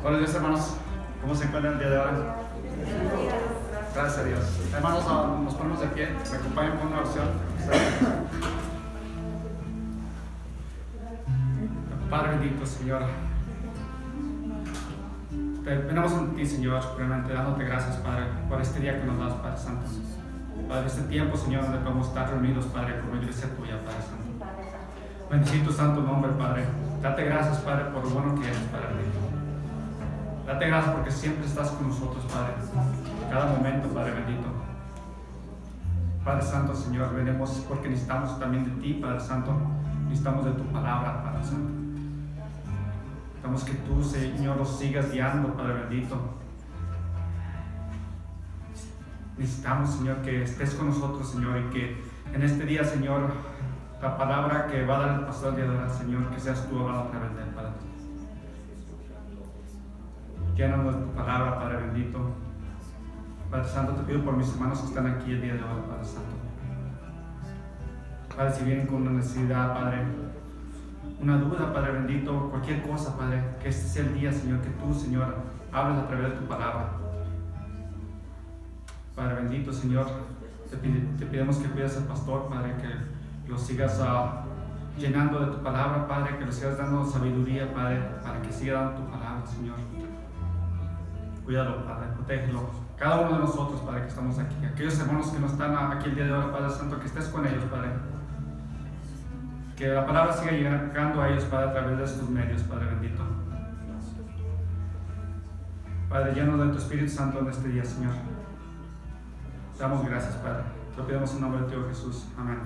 Buenos días, hermanos. ¿Cómo se encuentran el día de hoy? Gracias a Dios. Hermanos, nos ponemos de pie. Me acompañan con una oración. Padre bendito, Señor. Venimos ante ti, Señor, realmente dándote gracias, Padre, por este día que nos das, Padre Santo. Padre, este tiempo, Señor, donde podemos estar reunidos, Padre, como iglesia tuya, Padre Santo. Bendecir tu santo nombre, Padre. Date gracias, Padre, por lo bueno que eres, Padre bendito. Date gracias porque siempre estás con nosotros, Padre. Cada momento, Padre bendito. Padre Santo, Señor, venimos porque necesitamos también de ti, Padre Santo. Necesitamos de tu palabra, Padre Santo. Necesitamos que tú, Señor, nos sigas guiando, Padre bendito. Necesitamos, Señor, que estés con nosotros, Señor, y que en este día, Señor, la palabra que va a dar el pastor el día de hoy, Señor, que seas tú hablando a través de él, Padre. Llénanos de tu palabra, Padre bendito. Padre Santo, te pido por mis hermanos que están aquí el día de hoy, Padre Santo. Padre, si vienen con una necesidad, Padre, una duda, Padre bendito, cualquier cosa, Padre, que este sea el día, Señor, que tú, Señor, hables a través de tu palabra. Padre bendito, Señor, te pedimos que cuides al pastor, Padre, que lo sigas llenando de tu palabra, Padre, que le sigas dando sabiduría, Padre, para que siga dando tu palabra, Señor. Cuídalo, Padre, protégelo. Cada uno de nosotros, Padre, que estamos aquí. Aquellos hermanos que no están aquí el día de hoy, Padre Santo, que estés con ellos, Padre. Que la palabra siga llegando a ellos, Padre, a través de estos medios, Padre bendito. Padre, llenos de tu Espíritu Santo en este día, Señor. Damos gracias, Padre. Te lo pedimos en nombre de Dios Jesús. Amén.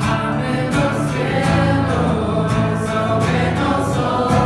Abre los cielos sobre nosotros.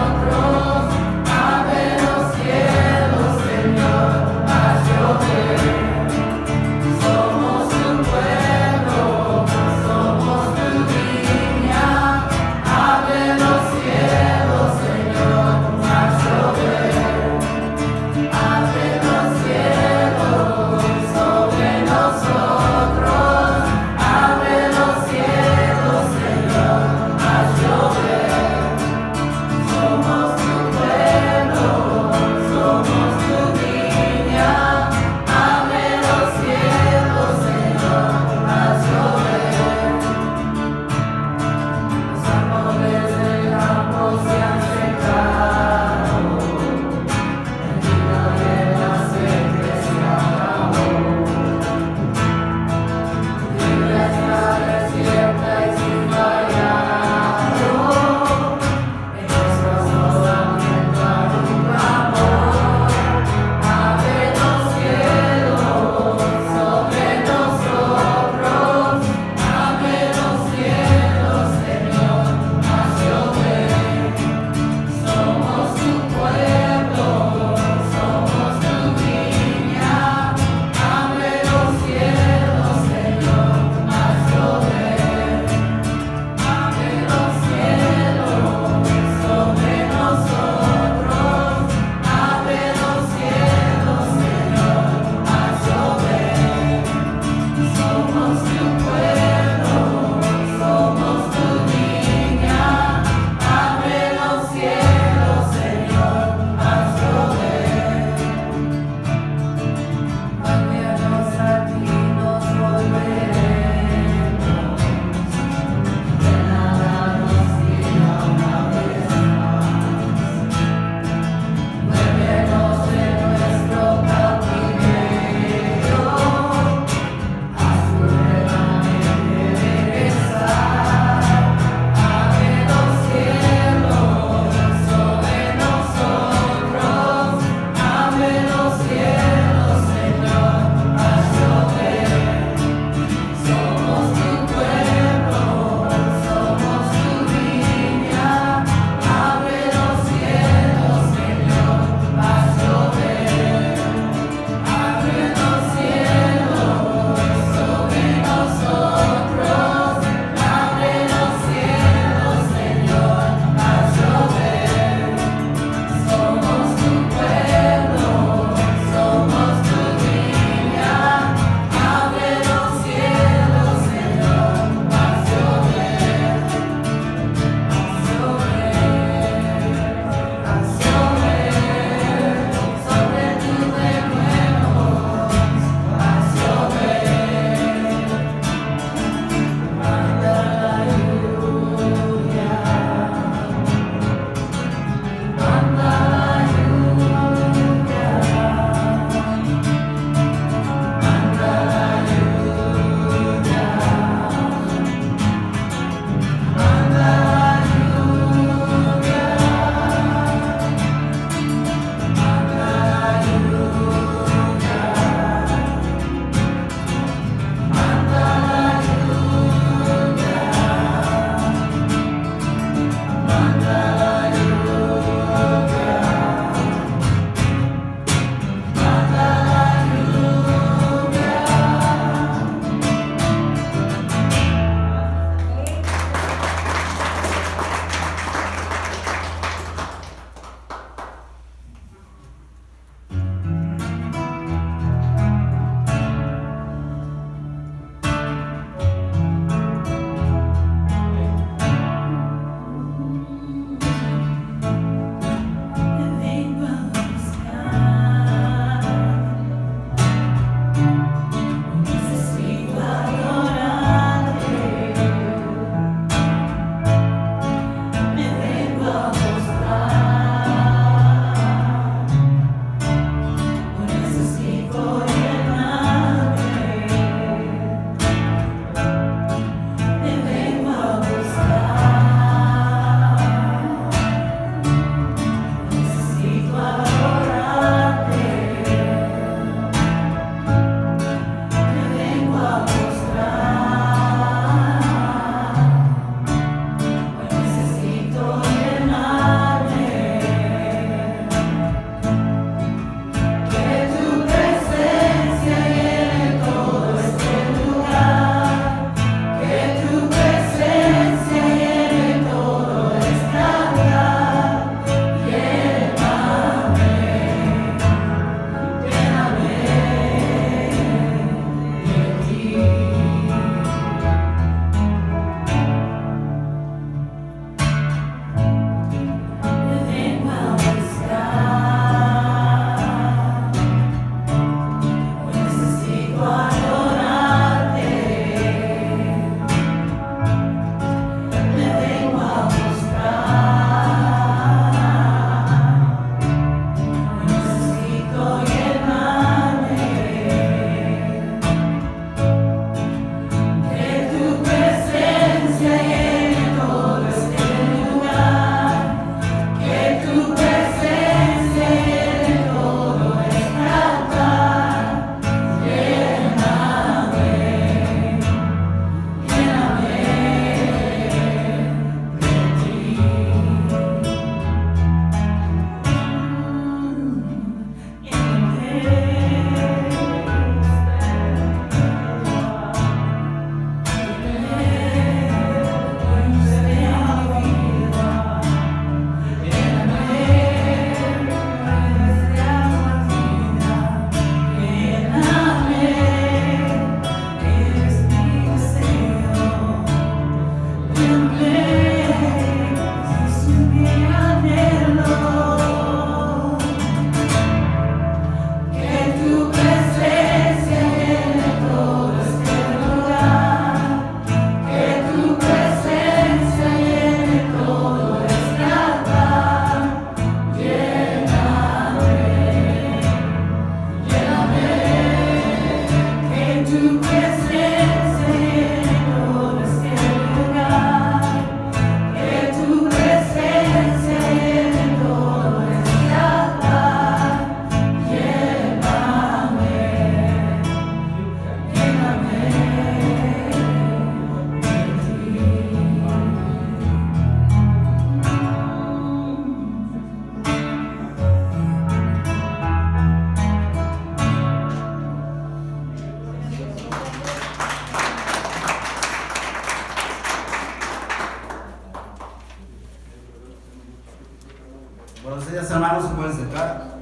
Buenos días, hermanos, se pueden sentar.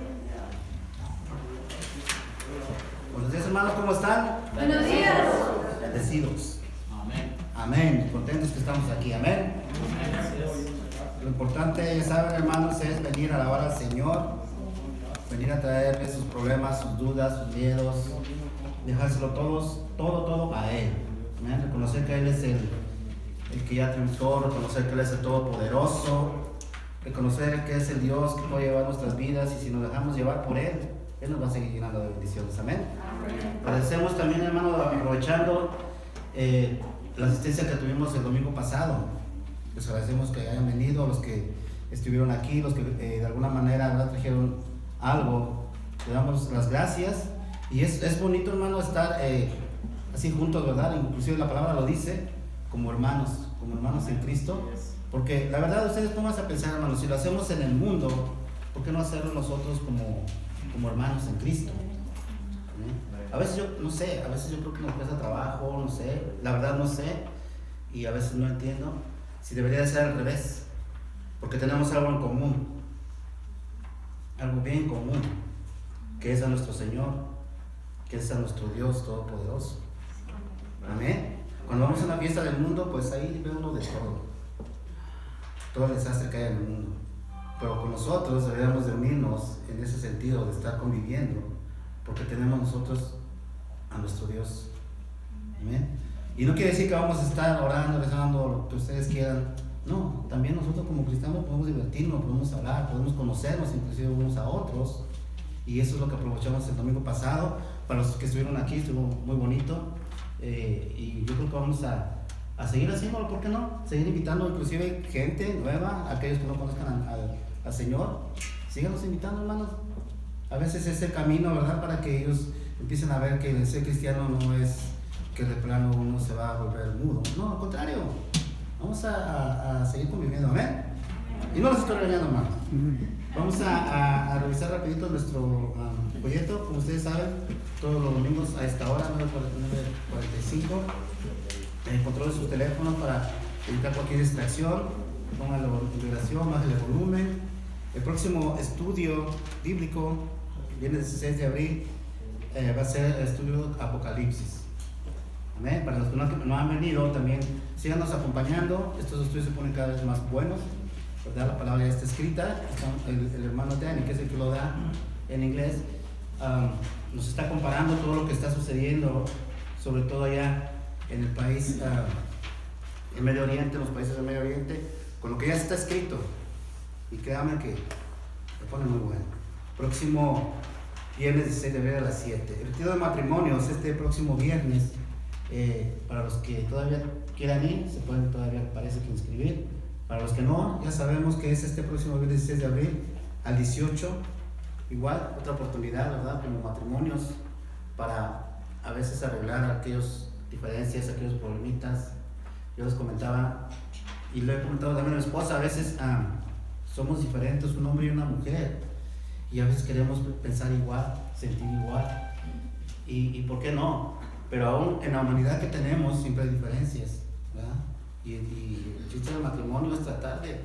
Buenos días, hermanos, ¿cómo están? Buenos días. Bendecidos. Amén. Amén. Contentos que estamos aquí. Amén. Lo importante, ya saben, hermanos, es venir a alabar al Señor, venir a traerle sus problemas, sus dudas, sus miedos, dejárselo todo a Él. Amén. Reconocer que Él es el que ya triunfó, reconocer que Él es el Todopoderoso, reconocer que es el Dios que puede llevar nuestras vidas, y si nos dejamos llevar por Él, Él nos va a seguir llenando de bendiciones. Amén. Agradecemos también, hermano, aprovechando la asistencia que tuvimos el domingo pasado. Les agradecemos que hayan venido, los que estuvieron aquí, los que de alguna manera, ¿verdad?, trajeron algo. Le damos las gracias. Y es bonito, hermano, estar así juntos, ¿verdad? Inclusive la palabra lo dice, como hermanos en Cristo. Porque la verdad, ustedes pónganse a pensar, hermanos, si lo hacemos en el mundo, ¿por qué no hacerlo nosotros como hermanos en Cristo? A veces yo, no sé, a veces yo creo que nos cuesta trabajo, no sé, la verdad no sé, y a veces no entiendo si debería de ser al revés, porque tenemos algo en común, algo bien común, que es a nuestro Señor, que es a nuestro Dios Todopoderoso. Amén. Cuando vamos a una fiesta del mundo, pues ahí ve uno de todo el desastre que hay en el mundo, pero con nosotros deberíamos de unirnos en ese sentido de estar conviviendo, porque tenemos nosotros a nuestro Dios. Amén. Y no quiere decir que vamos a estar orando, rezando, lo que ustedes quieran. No, también nosotros como cristianos podemos divertirnos, podemos hablar, podemos conocernos inclusive unos a otros. Y eso es lo que aprovechamos el domingo pasado. Para los que estuvieron aquí, estuvo muy bonito. Y yo creo que vamos a seguir haciéndolo, ¿por qué no? Seguir invitando inclusive gente nueva, aquellos que no conozcan al Señor. Síganos invitando, hermanos. A veces es el camino, ¿verdad?, para que ellos empiecen a ver que el ser cristiano no es que de plano uno se va a volver mudo. No, al contrario, vamos a seguir conviviendo. Amén. Y no los estoy regañando, hermano. Vamos a revisar rapidito nuestro folleto. Como ustedes saben, todos los domingos a esta hora, 9:45, controlen sus teléfonos para evitar cualquier distracción. Pónganlo en vibración, bájenle el volumen. El próximo estudio bíblico viene el 16 de abril, va a ser el estudio Apocalipsis. Amén. Para los que no han venido, también síganos acompañando. Estos estudios se ponen cada vez más buenos, ¿verdad? La palabra ya está escrita. El hermano Danny, que es el que lo da en inglés, nos está comparando todo lo que está sucediendo, sobre todo allá en el país, en Medio Oriente, en los países del Medio Oriente, con lo que ya está escrito. Y créanme que se pone muy bueno. Próximo viernes 16 de abril a las 7. El retiro de matrimonios este próximo viernes. Para los que todavía quieran ir, se pueden todavía, parece que inscribir. Para los que no, ya sabemos que es este próximo viernes 16 de abril al 18. Igual, otra oportunidad, ¿verdad?, como matrimonios, para a veces arreglar aquellas diferencias, aquellos problemitas. Yo les comentaba, y lo he comentado también a mi esposa, a veces somos diferentes, un hombre y una mujer, y a veces queremos pensar igual, sentir igual, y ¿por qué no? Pero aún en la humanidad que tenemos siempre hay diferencias, ¿verdad? Y el chiste del matrimonio es tratar de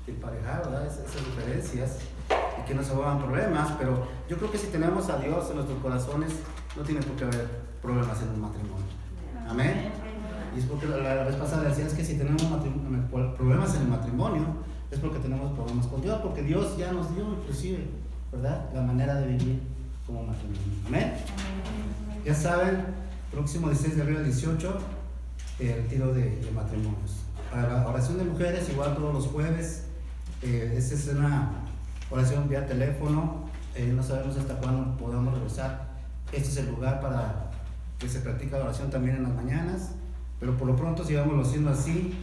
emparejar, ¿verdad?, esas diferencias, y que no se vuelvan problemas. Pero yo creo que si tenemos a Dios en nuestros corazones, no tiene por qué haber problemas en un matrimonio. Amén. Y es porque la vez pasada decía, es que si tenemos problemas en el matrimonio, es porque tenemos problemas con Dios, porque Dios ya nos dio inclusive, ¿verdad?, la manera de vivir como matrimonio. Amén. Ya saben, próximo 16 de abril al 18, retiro de matrimonios. Para la oración de mujeres, igual todos los jueves. Esta es una oración vía teléfono. No sabemos hasta cuándo podamos regresar. Este es el lugar para que se practique la oración también en las mañanas, pero por lo pronto sigámoslo haciendo así.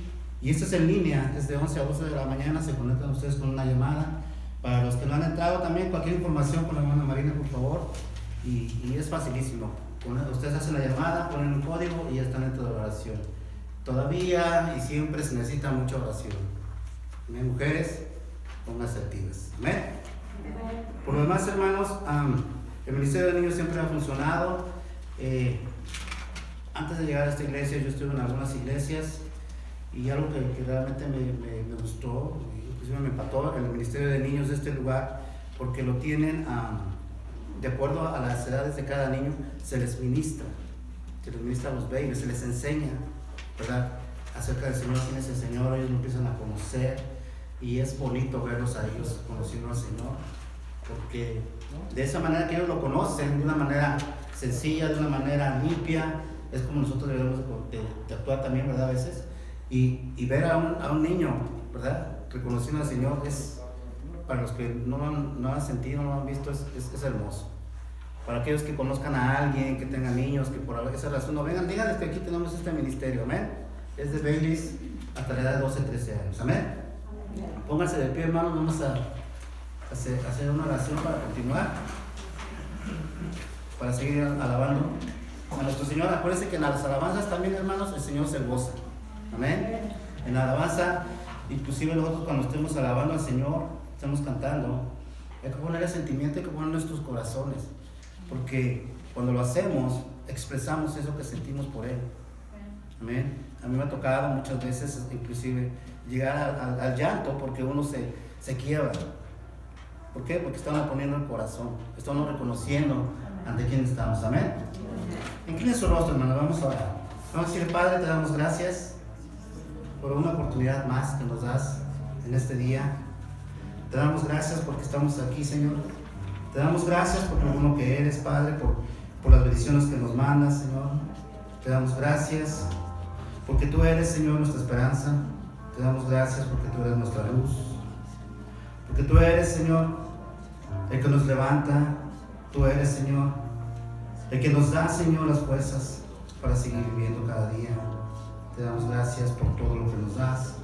Y esto es en línea, es de 11 a 12 de la mañana. Se conectan ustedes con una llamada. Para los que no han entrado, también cualquier información con la hermana Marina, por favor. Y es facilísimo. Ustedes hacen la llamada, ponen un código y ya están dentro de la oración. Todavía y siempre se necesita mucha oración. Amén, mujeres, pónganse activas. Amén. Por lo demás, hermanos, el Ministerio de Niños siempre ha funcionado. Antes de llegar a esta iglesia, yo estuve en algunas iglesias, y algo que realmente me gustó, inclusive me empató el Ministerio de Niños de este lugar, porque lo tienen de acuerdo a las edades de cada niño, se les ministra a los babies, se les enseña, ¿verdad?, acerca del Señor, quién es el Señor. Ellos lo empiezan a conocer y es bonito verlos a ellos conociendo al Señor, porque de esa manera que ellos lo conocen, de una manera sencilla, de una manera limpia, es como nosotros debemos de actuar también, ¿verdad?, a veces, y ver a un niño, ¿verdad?, reconociendo al Señor, es, para los que no lo han sentido, no lo han visto, es hermoso. Para aquellos que conozcan a alguien, que tengan niños, que por esa razón no vengan, díganles que aquí tenemos este ministerio, amén. Es de babies hasta la edad de 12, 13 años, amén. Pónganse de pie, hermanos, vamos a hacer una oración para continuar, para seguir alabando a nuestro Señor. Acuérdense que en las alabanzas también, hermanos, el Señor se goza, amén. En la alabanza, inclusive nosotros cuando estemos alabando al Señor, estemos cantando, hay que poner el sentimiento, hay que poner nuestros corazones, porque cuando lo hacemos, expresamos eso que sentimos por Él, amén. A mí me ha tocado muchas veces, inclusive, llegar al llanto, porque uno se quiebra. ¿Por qué? Porque estamos poniendo el corazón, estamos reconociendo ante quién estamos, amén. Inclinen su rostro, hermano, vamos a orar. Vamos a decir: Padre, te damos gracias por una oportunidad más que nos das en este día. Te damos gracias porque estamos aquí, Señor. Te damos gracias por lo bueno que eres, Padre, por las bendiciones que nos mandas, Señor. Te damos gracias porque tú eres, Señor, nuestra esperanza. Te damos gracias porque tú eres nuestra luz. Porque tú eres, Señor, el que nos levanta. Tú eres, Señor, el que nos da, Señor, las fuerzas para seguir viviendo cada día. Te damos gracias por todo lo que nos das.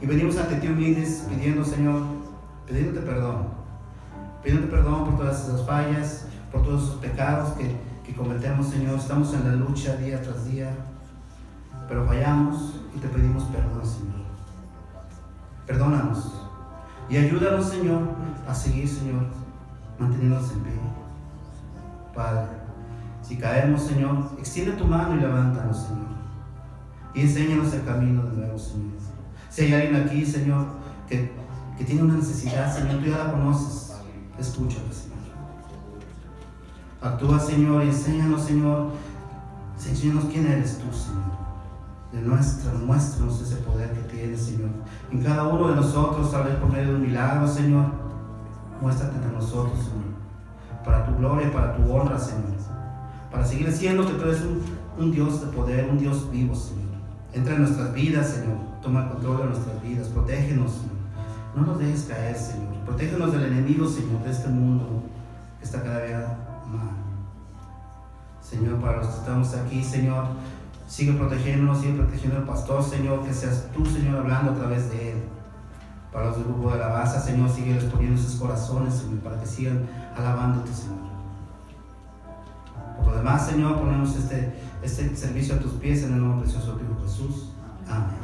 Y venimos ante ti humildes, pidiendo, Señor, pidiéndote perdón por todas esas fallas, por todos esos pecados que cometemos, Señor. Estamos en la lucha día tras día, pero fallamos y te pedimos perdón, Señor. Perdónanos y ayúdanos, Señor, a seguir, Señor, manteniéndonos en pie. Padre, si caemos, Señor, extiende tu mano y levántanos, Señor, y enséñanos el camino de nuevo, Señor. Si hay alguien aquí, Señor, que tiene una necesidad, Señor, tú ya la conoces, escúchala, Señor. Actúa, Señor, y enséñanos, Señor, enséñanos quién eres tú, Señor. Muéstranos ese poder que tienes, Señor. En cada uno de nosotros, tal vez por medio de un milagro, Señor, muéstrate entre nosotros, Señor, para tu gloria, para tu honra, Señor, para seguir siendo que tú eres un Dios de poder, un Dios vivo, Señor. Entra en nuestras vidas, Señor, toma el control de nuestras vidas, protégenos, Señor. No nos dejes caer, Señor. Protégenos del enemigo, Señor, de este mundo que está cada vez mal. Señor, para los que estamos aquí, Señor, sigue protegiéndonos, sigue protegiendo al pastor, Señor, que seas tú, Señor, hablando a través de él. Para los del grupo de alabanza, Señor, sigue poniendo sus corazones, Señor, para que sigan alabándote, Señor. Por lo demás, Señor, ponemos este servicio a tus pies en el nombre precioso de tu Hijo Jesús. Amén.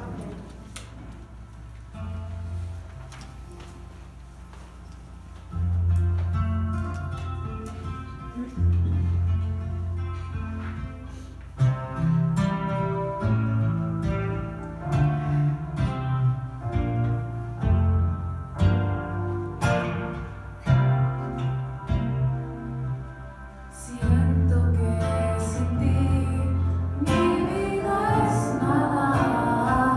Siento que sin ti mi vida es nada.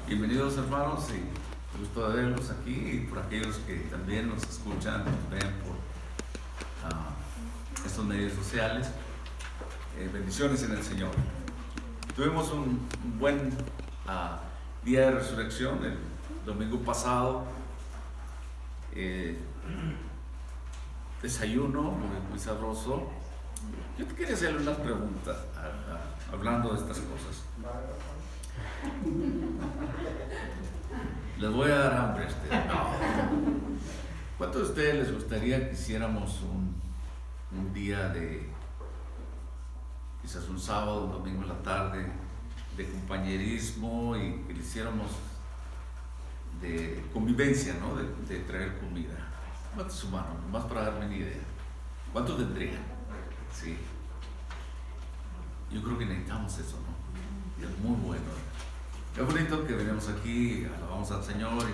Bienvenidos hermanos y gusto de verlos aquí y por aquellos que también nos escuchan, nos ven por estos medios sociales. Bendiciones en el Señor. Tuvimos un buen día de resurrección el domingo pasado. Desayuno muy sabroso. Yo te quería hacerle unas preguntas hablando de estas cosas. Les voy a dar hambre no. ¿Cuántos de ustedes les gustaría que hiciéramos un día de, quizás un sábado, un domingo en la tarde, de compañerismo y que le hiciéramos de convivencia, ¿no? De traer comida? Levante su mano, nomás para darme una idea. ¿Cuántos tendrían? Sí. Yo creo que necesitamos eso, ¿no? Es muy bueno. Es bonito que venimos aquí, alabamos al Señor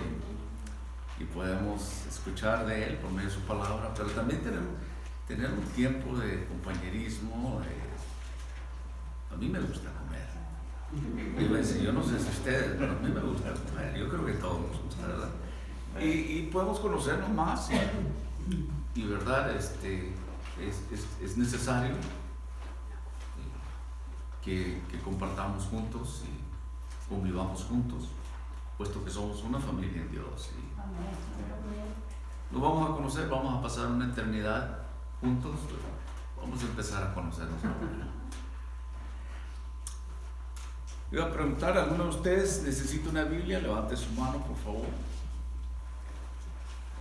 y podemos escuchar de Él por medio de su palabra, pero también tener un tiempo de compañerismo. A mí me gusta comer. Yo no sé si ustedes, pero a mí me gusta comer. Yo creo que a todos nos gusta, ¿verdad? Y podemos conocernos más y verdad, es necesario que compartamos juntos y convivamos juntos, puesto que somos una familia en Dios. Nos vamos a conocer, vamos a pasar una eternidad juntos, vamos a empezar a conocernos. Iba a preguntar, ¿alguno de ustedes necesita una Biblia? Levante su mano, por favor,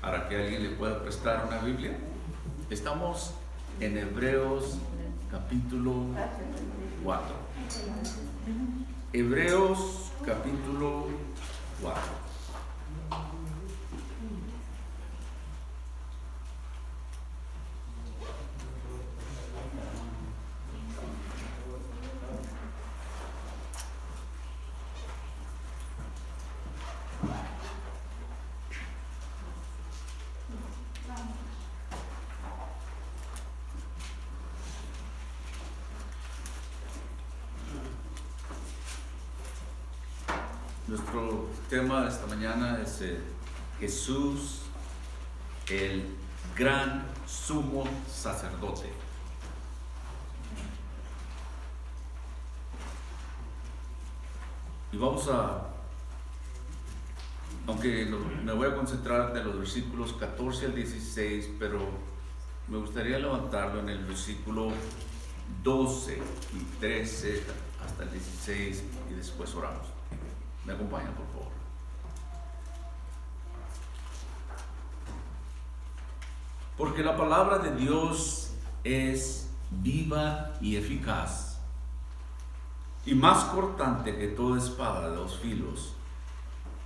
para que alguien le pueda prestar una Biblia. Estamos en Hebreos capítulo 4. Hebreos capítulo 4. Nuestro tema esta mañana es Jesús, el gran sumo sacerdote. Y vamos aunque me voy a concentrar de los versículos 14 al 16, pero me gustaría levantarlo en el versículo 12 y 13 hasta el 16 y después oramos. ¿Me acompaña, por favor? Porque la palabra de Dios es viva y eficaz, y más cortante que toda espada de 2 filos,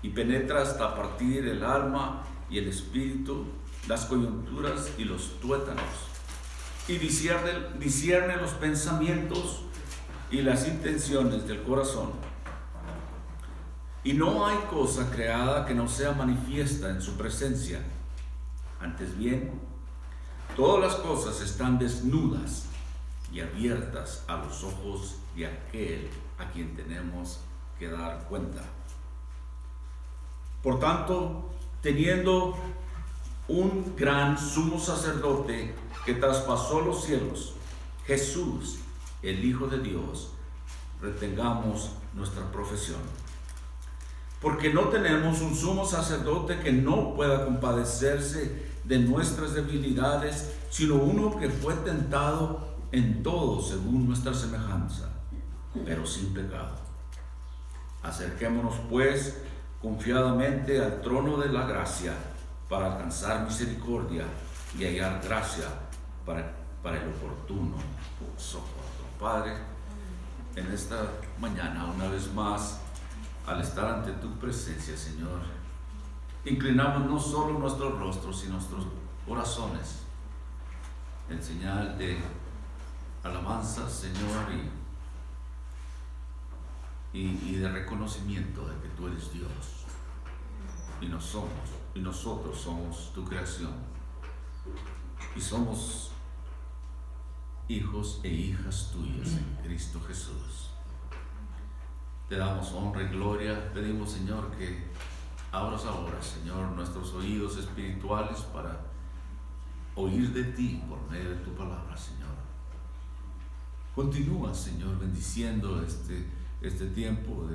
y penetra hasta partir el alma y el espíritu, las coyunturas y los tuétanos, y discierne los pensamientos y las intenciones del corazón. Y no hay cosa creada que no sea manifiesta en su presencia. Antes bien, todas las cosas están desnudas y abiertas a los ojos de aquel a quien tenemos que dar cuenta. Por tanto, teniendo un gran sumo sacerdote que traspasó los cielos, Jesús, el Hijo de Dios, retengamos nuestra profesión. Porque no tenemos un sumo sacerdote que no pueda compadecerse de nuestras debilidades, sino uno que fue tentado en todo según nuestra semejanza, pero sin pecado. Acerquémonos pues confiadamente al trono de la gracia para alcanzar misericordia y hallar gracia para el oportuno socorro. Padre, en esta mañana, una vez más, al estar ante tu presencia, Señor, inclinamos no solo nuestros rostros y nuestros corazones en señal de alabanza, Señor, y de reconocimiento de que tú eres Dios y nosotros somos tu creación y somos hijos e hijas tuyas en Cristo Jesús. Te damos honra y gloria. Pedimos, Señor, que abras ahora, Señor, nuestros oídos espirituales para oír de ti por medio de tu palabra, Señor. Continúa, Señor, bendiciendo este tiempo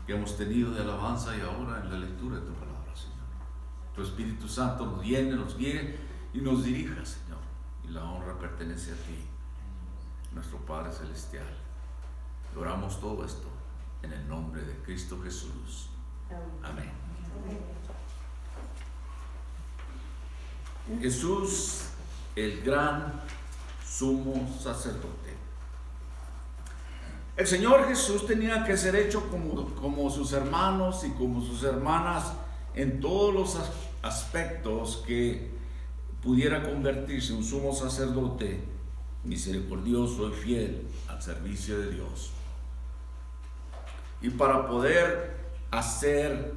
que hemos tenido de alabanza y ahora en la lectura de tu palabra, Señor. Tu Espíritu Santo nos llene, nos guíe y nos dirija, Señor. Y la honra pertenece a ti, nuestro Padre Celestial. Oramos todo esto en el nombre de Cristo Jesús. Amén. Jesús, el gran sumo sacerdote. El Señor Jesús tenía que ser hecho como sus hermanos y como sus hermanas en todos los aspectos que pudiera convertirse un sumo sacerdote misericordioso y fiel al servicio de Dios. Y para poder hacer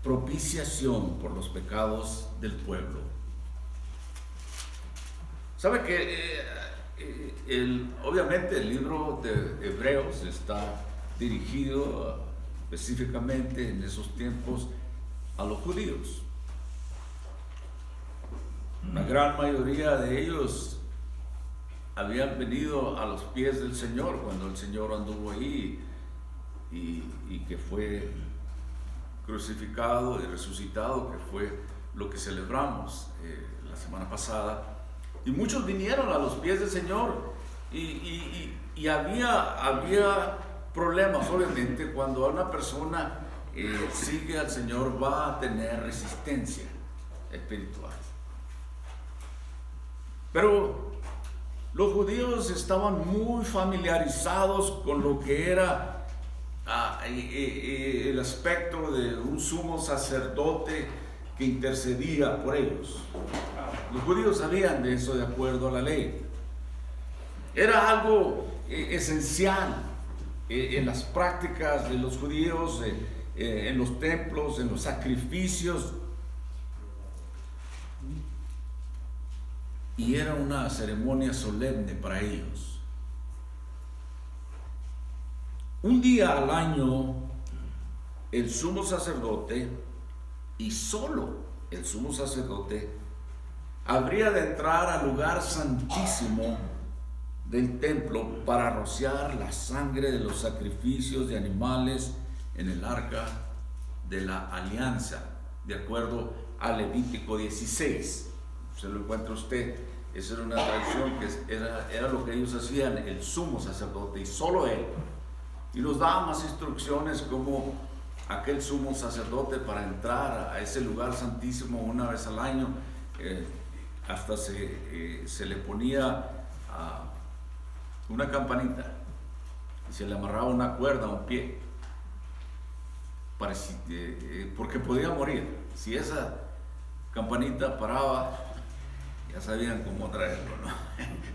propiciación por los pecados del pueblo. ¿Sabe que obviamente el libro de Hebreos está dirigido específicamente en esos tiempos a los judíos? Una gran mayoría de ellos habían venido a los pies del Señor cuando el Señor anduvo ahí y que fue crucificado y resucitado, que fue lo que celebramos la semana pasada. Y muchos vinieron a los pies del Señor y había problemas, obviamente. Cuando una persona sigue al Señor va a tener resistencia espiritual. Pero los judíos estaban muy familiarizados con lo que era el aspecto de un sumo sacerdote que intercedía por ellos. Los judíos sabían de eso de acuerdo a la ley. Era algo esencial en las prácticas de los judíos, en los templos, en los sacrificios. Y era una ceremonia solemne para ellos. Un día al año, el sumo sacerdote, y solo el sumo sacerdote, habría de entrar al lugar santísimo del templo para rociar la sangre de los sacrificios de animales en el arca de la alianza, de acuerdo a Levítico 16. Se lo encuentra usted. Esa era una tradición que era lo que ellos hacían, el sumo sacerdote, y solo él. Y nos daba más instrucciones como aquel sumo sacerdote para entrar a ese lugar santísimo una vez al año, hasta se le ponía una campanita y se le amarraba una cuerda a un pie, porque podía morir. Si esa campanita paraba, ya sabían cómo traerlo, ¿no?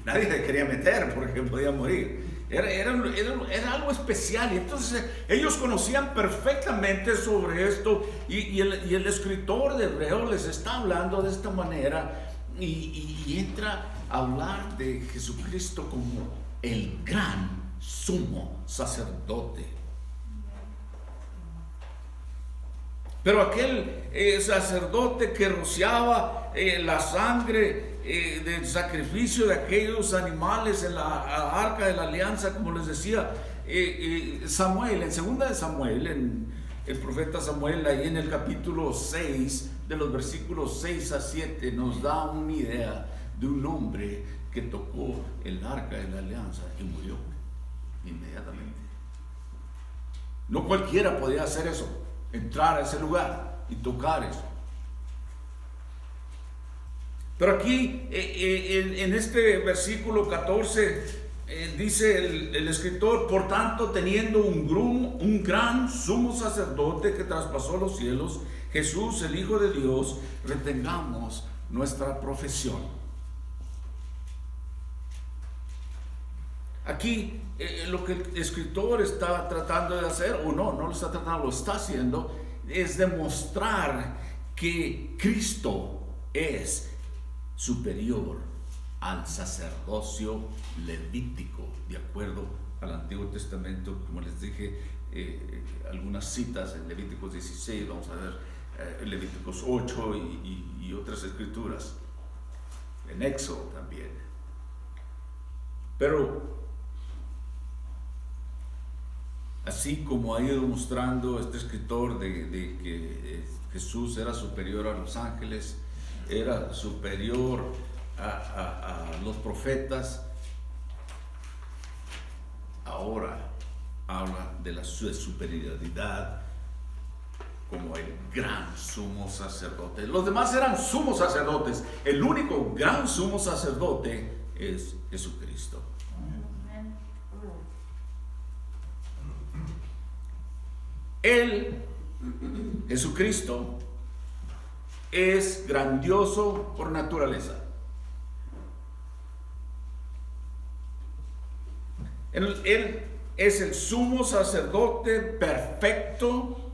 Nadie le quería meter porque podía morir. Era algo especial, y entonces ellos conocían perfectamente sobre esto, y el escritor de Hebreos les está hablando de esta manera, y entra a hablar de Jesucristo como el gran sumo sacerdote. Pero aquel sacerdote que rociaba la sangre del sacrificio de aquellos animales en la arca de la alianza, como les decía Samuel, en segunda de Samuel, en el profeta Samuel, ahí en el capítulo 6, de los versículos 6 a 7, nos da una idea de un hombre que tocó el arca de la alianza y murió inmediatamente. No cualquiera podía hacer eso, entrar a ese lugar y tocar eso. Pero aquí en este versículo 14 dice el escritor: por tanto, teniendo un gran sumo sacerdote que traspasó los cielos, Jesús, el Hijo de Dios, retengamos nuestra profesión. Aquí lo que el escritor está tratando de hacer, o no lo está tratando, lo está haciendo, es demostrar que Cristo es superior al sacerdocio levítico, de acuerdo al Antiguo Testamento. Como les dije, algunas citas en Levíticos 16, vamos a ver Levíticos 8 y otras escrituras, en Éxodo también. Pero así como ha ido mostrando este escritor de que Jesús era superior a los ángeles, era superior a los profetas, ahora habla de la superioridad como el gran sumo sacerdote. Los demás eran sumos sacerdotes, el único gran sumo sacerdote es Jesucristo. Él, Jesucristo, es grandioso por naturaleza. Él es el sumo sacerdote perfecto,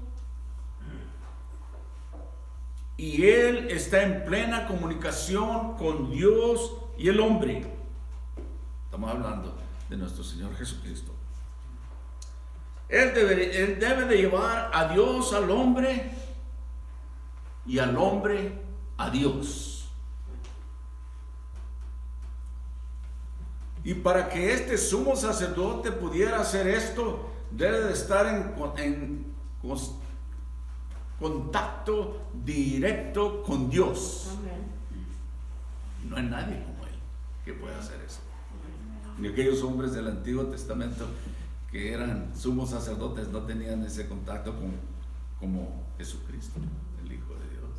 y Él está en plena comunicación con Dios y el hombre. Estamos hablando de nuestro Señor Jesucristo. Él debe de llevar a Dios al hombre y al hombre a Dios. Y para que este sumo sacerdote pudiera hacer esto, debe de estar en contacto directo con Dios. No hay nadie como Él que pueda hacer eso. Ni aquellos hombres del Antiguo Testamento que eran sumos sacerdotes no tenían ese contacto como Jesucristo, el Hijo de Dios.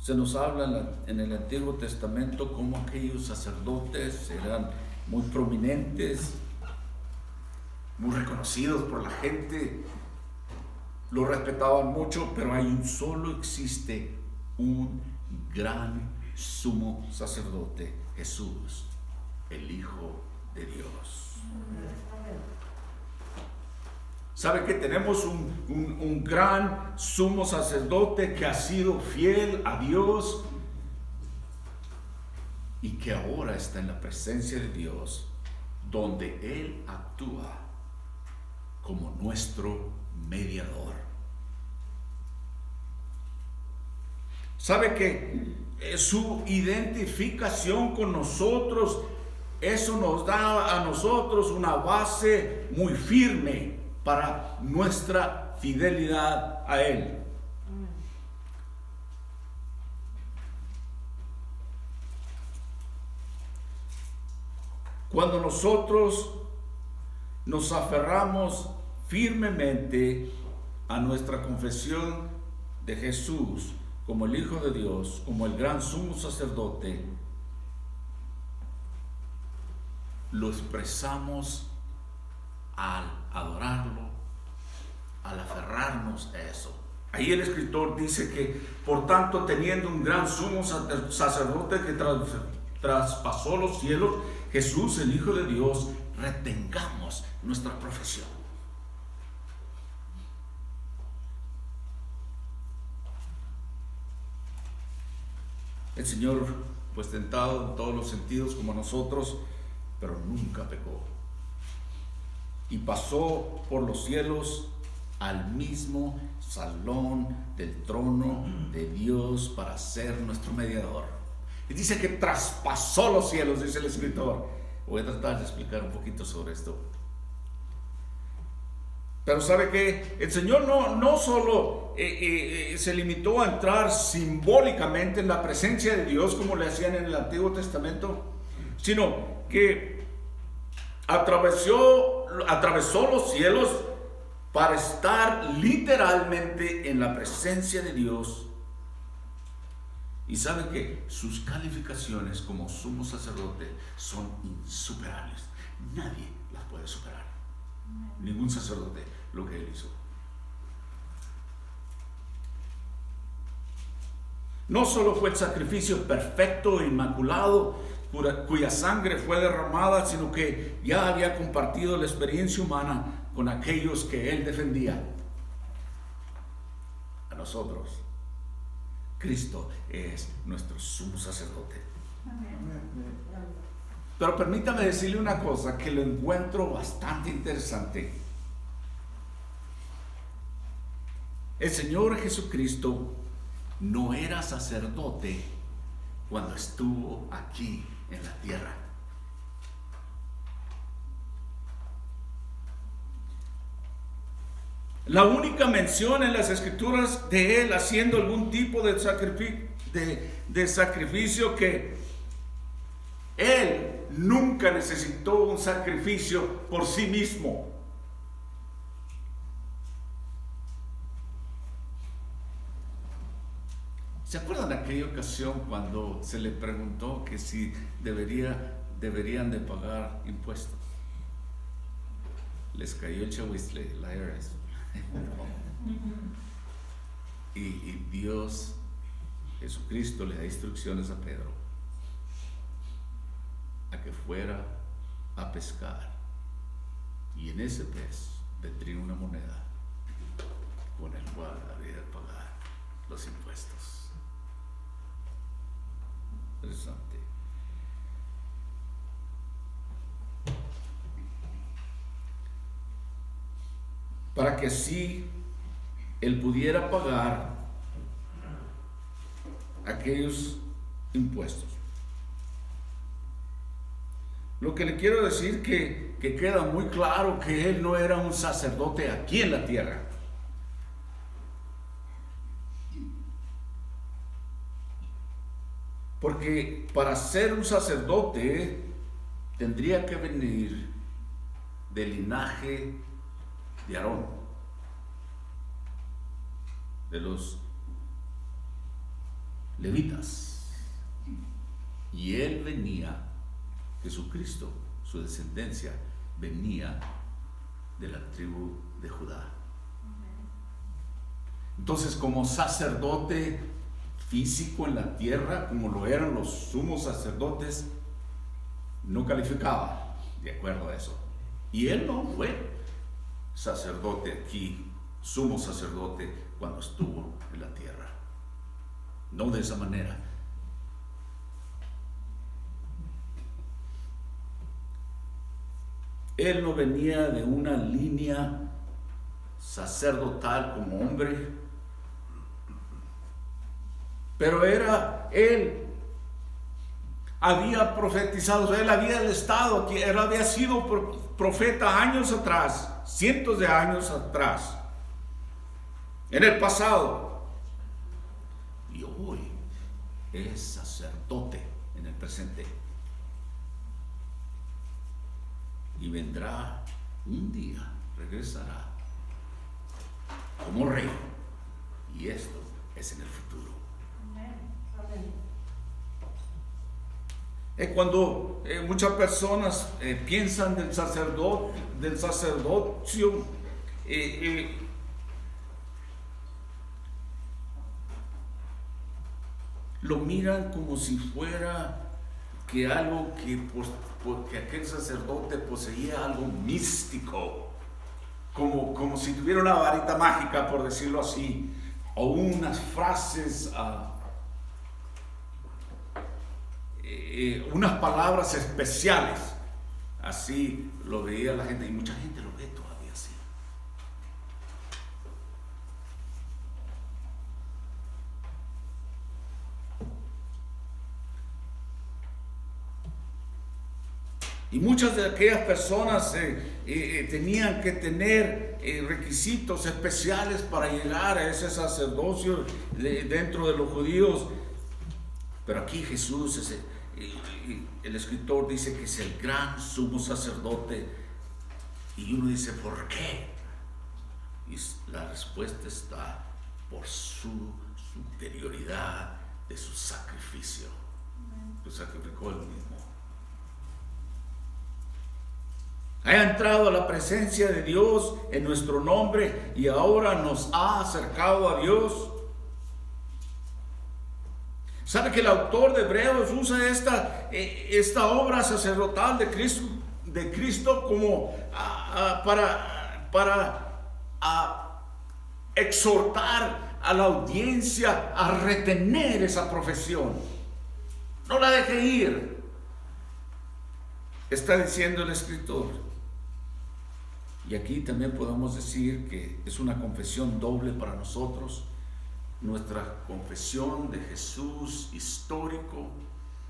Se nos habla en el Antiguo Testamento como aquellos sacerdotes eran muy prominentes, muy reconocidos por la gente, lo respetaban mucho, pero existe un gran sumo sacerdote, Jesús, el Hijo de Dios. ¿Sabe que tenemos un gran sumo sacerdote que ha sido fiel a Dios y que ahora está en la presencia de Dios, donde Él actúa como nuestro mediador? ¿Sabe que su identificación con nosotros, eso nos da a nosotros una base muy firme para nuestra fidelidad a Él? Cuando nosotros nos aferramos firmemente a nuestra confesión de Jesús como el Hijo de Dios, como el gran sumo sacerdote, lo expresamos al adorarlo, al aferrarnos a eso. Ahí el escritor dice que, por tanto, teniendo un gran sumo sacerdote que traspasó los cielos, Jesús, el Hijo de Dios, retengamos nuestra profesión. El Señor, pues tentado en todos los sentidos como nosotros, pero nunca pecó. Y pasó por los cielos al mismo salón del trono de Dios para ser nuestro mediador. Y dice que traspasó los cielos, dice el escritor. Voy a tratar de explicar un poquito sobre esto. Pero sabe que el Señor no solo se limitó a entrar simbólicamente en la presencia de Dios como le hacían en el Antiguo Testamento, sino que atravesó los cielos para estar literalmente en la presencia de Dios. Y sabe que sus calificaciones como sumo sacerdote son insuperables. Nadie las puede superar. Ningún sacerdote lo que él hizo. No solo fue el sacrificio perfecto e inmaculado cuya sangre fue derramada, sino que ya había compartido la experiencia humana con aquellos que él defendía. A nosotros, Cristo es nuestro sumo sacerdote. Pero permítame decirle una cosa que lo encuentro bastante interesante. El Señor Jesucristo no era sacerdote cuando estuvo aquí en la tierra. La única mención en las Escrituras de él haciendo algún tipo de sacrificio, que él nunca necesitó un sacrificio por sí mismo. ¿Se acuerdan de aquella ocasión cuando se le preguntó que si deberían de pagar impuestos? Les cayó el chahuizle, la IRS. Y Dios, Jesucristo, le da instrucciones a Pedro a que fuera a pescar, y en ese pez vendría una moneda con el cual había de pagar los impuestos. Interesante. Para que así él pudiera pagar aquellos impuestos. Lo que le quiero decir que queda muy claro que él no era un sacerdote aquí en la tierra. Porque para ser un sacerdote tendría que venir del linaje de Aarón, de los levitas. Y él venía, Jesucristo, su descendencia, venía de la tribu de Judá. Entonces, como sacerdote físico en la tierra, como lo eran los sumos sacerdotes, no calificaba de acuerdo a eso. Y él no fue sacerdote aquí, sumo sacerdote, cuando estuvo en la tierra. No de esa manera. Él no venía de una línea sacerdotal como hombre, pero él había profetizado, él había estado aquí, él había sido profeta años atrás, cientos de años atrás, en el pasado, y hoy es sacerdote en el presente. Y vendrá un día, regresará como rey, y esto es en el futuro. Cuando muchas personas piensan del sacerdocio, lo miran como si fuera que algo que aquel sacerdote poseía algo místico, como si tuviera una varita mágica, por decirlo así, o unas frases, unas palabras especiales. Así lo veía la gente, y mucha gente lo ve todavía así. Y muchas de aquellas personas tenían que tener requisitos especiales para llegar a ese sacerdocio dentro de los judíos. Pero aquí Jesús, el escritor dice que es el gran sumo sacerdote. Y uno dice, ¿por qué? Y la respuesta está por su superioridad de su sacrificio. Lo sacrificó él mismo. Ha entrado a la presencia de Dios en nuestro nombre y ahora nos ha acercado a Dios. ¿Sabe que el autor de Hebreos usa esta obra sacerdotal de Cristo como para exhortar a la audiencia a retener esa profesión? No la deje ir, está diciendo el escritor. Y aquí también podemos decir que es una confesión doble para nosotros. Nuestra confesión de Jesús histórico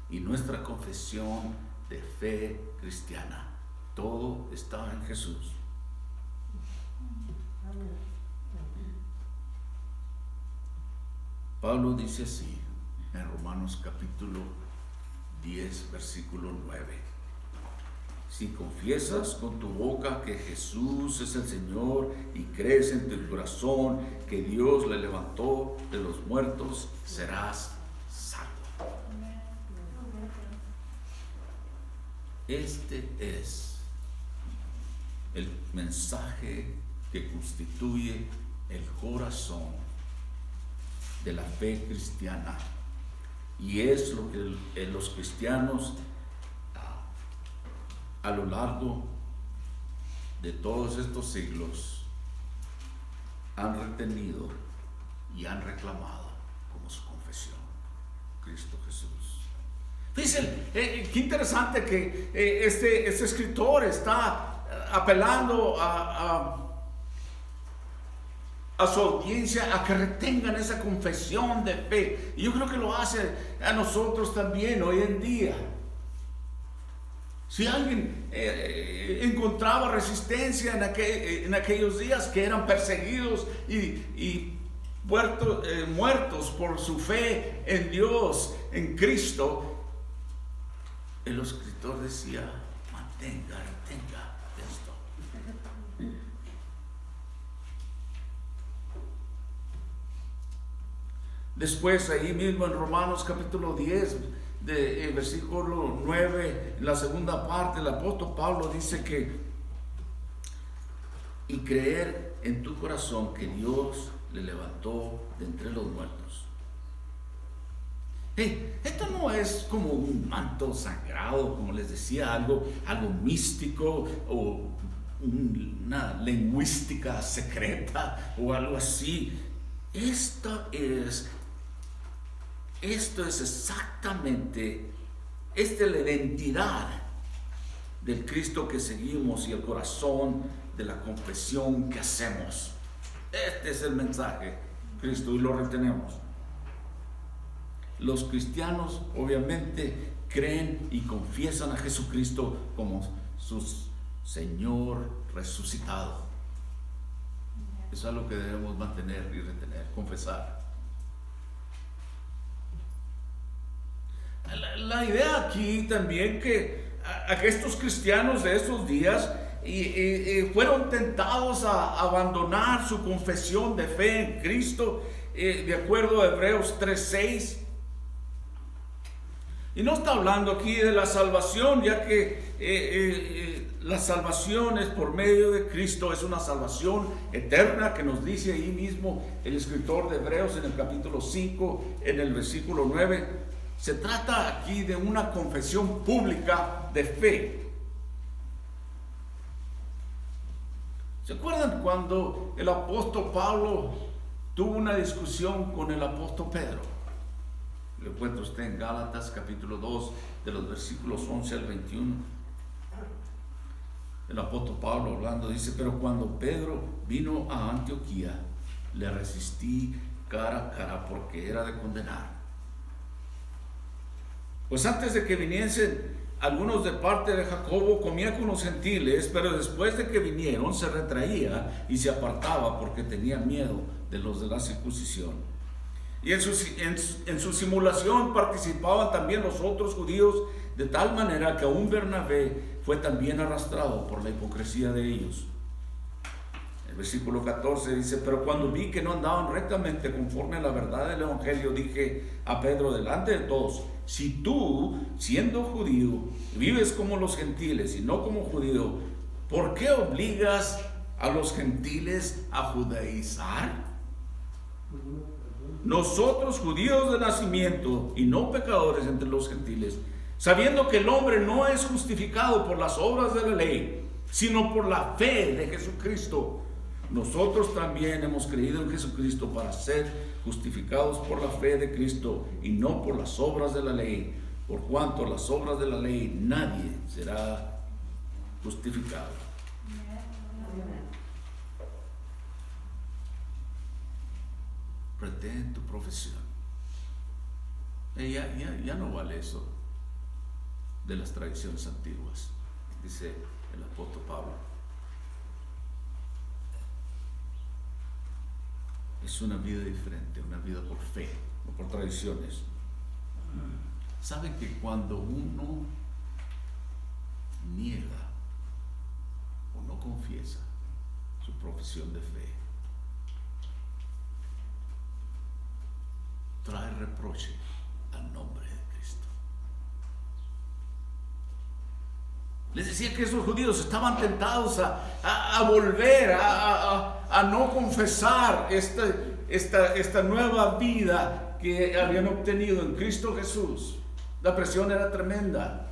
y nuestra confesión de fe cristiana. Todo está en Jesús. Pablo dice así en Romanos capítulo 10, versículo 9. Si confiesas con tu boca que Jesús es el Señor y crees en tu corazón que Dios le levantó de los muertos, serás salvo. Este es el mensaje que constituye el corazón de la fe cristiana, y es lo que los cristianos a lo largo de todos estos siglos han retenido y han reclamado como su confesión: Cristo Jesús. Fíjense, qué interesante que este escritor está apelando a su audiencia a que retengan esa confesión de fe. Y yo creo que lo hace a nosotros también hoy en día. Si alguien encontraba resistencia en aquellos días que eran perseguidos y muertos por su fe en Dios, en Cristo, el escritor decía: retenga esto. Después, ahí mismo en Romanos capítulo 10, versículo 9, la segunda parte, el apóstol Pablo dice que y creer en tu corazón que Dios le levantó de entre los muertos. Esto no es como un manto sagrado, como les decía, algo místico o una lingüística secreta o algo así. Esto es exactamente, esta es la identidad del Cristo que seguimos y el corazón de la confesión que hacemos. Este es el mensaje, Cristo, y lo retenemos. Los cristianos obviamente creen y confiesan a Jesucristo como su Señor resucitado. Eso es lo que debemos mantener y retener, confesar. La idea aquí también que estos cristianos de estos días fueron tentados a abandonar su confesión de fe en Cristo de acuerdo a Hebreos 3:6. Y no está hablando aquí de la salvación, ya que la salvación es por medio de Cristo, es una salvación eterna que nos dice ahí mismo el escritor de Hebreos en el capítulo 5, en el versículo 9. Se trata aquí de una confesión pública de fe. ¿Se acuerdan cuando el apóstol Pablo tuvo una discusión con el apóstol Pedro? Lo encuentra usted en Gálatas capítulo 2, de los versículos 11 al 21. El apóstol Pablo hablando dice: pero cuando Pedro vino a Antioquía, le resistí cara a cara porque era de condenar. Pues antes de que viniesen algunos de parte de Jacobo, comía con los gentiles, pero después de que vinieron se retraía y se apartaba porque tenía miedo de los de la circuncisión. Y en su simulación participaban también los otros judíos, de tal manera que aún Bernabé fue también arrastrado por la hipocresía de ellos. El versículo 14 dice: pero cuando vi que no andaban rectamente conforme a la verdad del evangelio, dije a Pedro delante de todos: si tú, siendo judío, vives como los gentiles y no como judío, ¿por qué obligas a los gentiles a judaizar? Nosotros, judíos de nacimiento y no pecadores entre los gentiles, sabiendo que el hombre no es justificado por las obras de la ley, sino por la fe de Jesucristo, nosotros también hemos creído en Jesucristo para ser justificados por la fe de Cristo y no por las obras de la ley, por cuanto las obras de la ley nadie será justificado. Retén tu profesión. Ya no vale eso de las tradiciones antiguas, dice el apóstol Pablo. Es una vida diferente, una vida por fe, no por tradiciones. ¿Saben que cuando uno niega o no confiesa su profesión de fe, trae reproche al nombre de Cristo? Les decía que esos judíos estaban tentados a volver, a no confesar esta nueva vida que habían obtenido en Cristo Jesús. La presión era tremenda.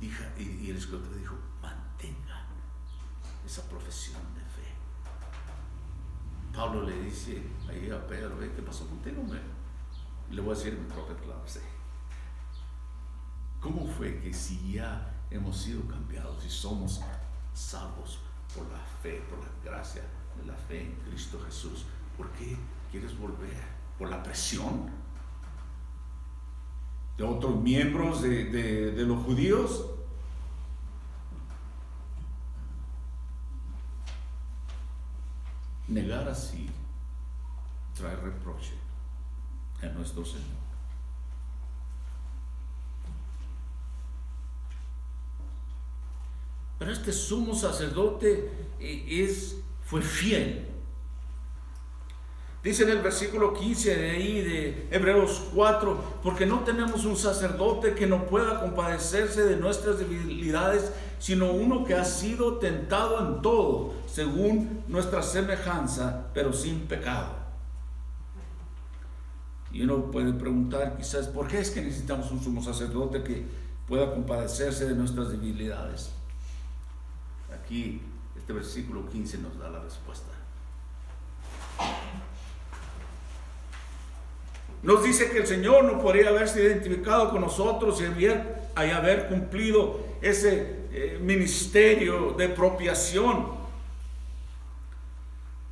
Y el escritor dijo: mantengan esa profesión de fe. Pablo le dice ahí a Pedro: ¿qué pasó contigo, hombre? Y le voy a decir en mi propia palabra: ¿cómo fue que si ya hemos sido cambiados y somos salvos por la fe, por la gracia de la fe en Cristo Jesús, por qué quieres volver? ¿Por la presión de otros miembros de los judíos? Negar así trae reproche a nuestro Señor. Pero este sumo sacerdote fue fiel. Dice en el versículo 15 de ahí de Hebreos 4: porque no tenemos un sacerdote que no pueda compadecerse de nuestras debilidades, sino uno que ha sido tentado en todo, según nuestra semejanza, pero sin pecado. Y uno puede preguntar quizás: ¿por qué es que necesitamos un sumo sacerdote que pueda compadecerse de nuestras debilidades? Aquí este versículo 15 nos da la respuesta. Nos dice que el Señor no podría haberse identificado con nosotros y haber cumplido ese ministerio de expiación.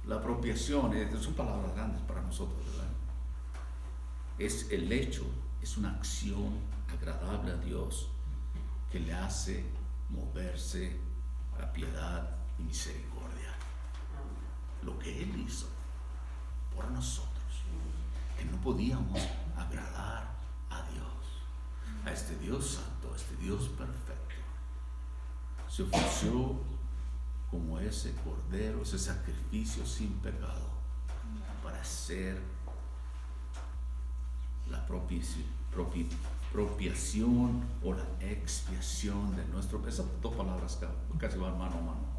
La expiación son palabras grandes para nosotros, ¿verdad? Es el hecho, es una acción agradable a Dios que le hace moverse a piedad y misericordia. Lo que Él hizo por nosotros, que no podíamos agradar a Dios, a este Dios santo, a este Dios perfecto, se ofreció como ese cordero, ese sacrificio sin pecado, para ser la propiciación o la expiación de nuestro. Esas dos palabras casi van mano a mano.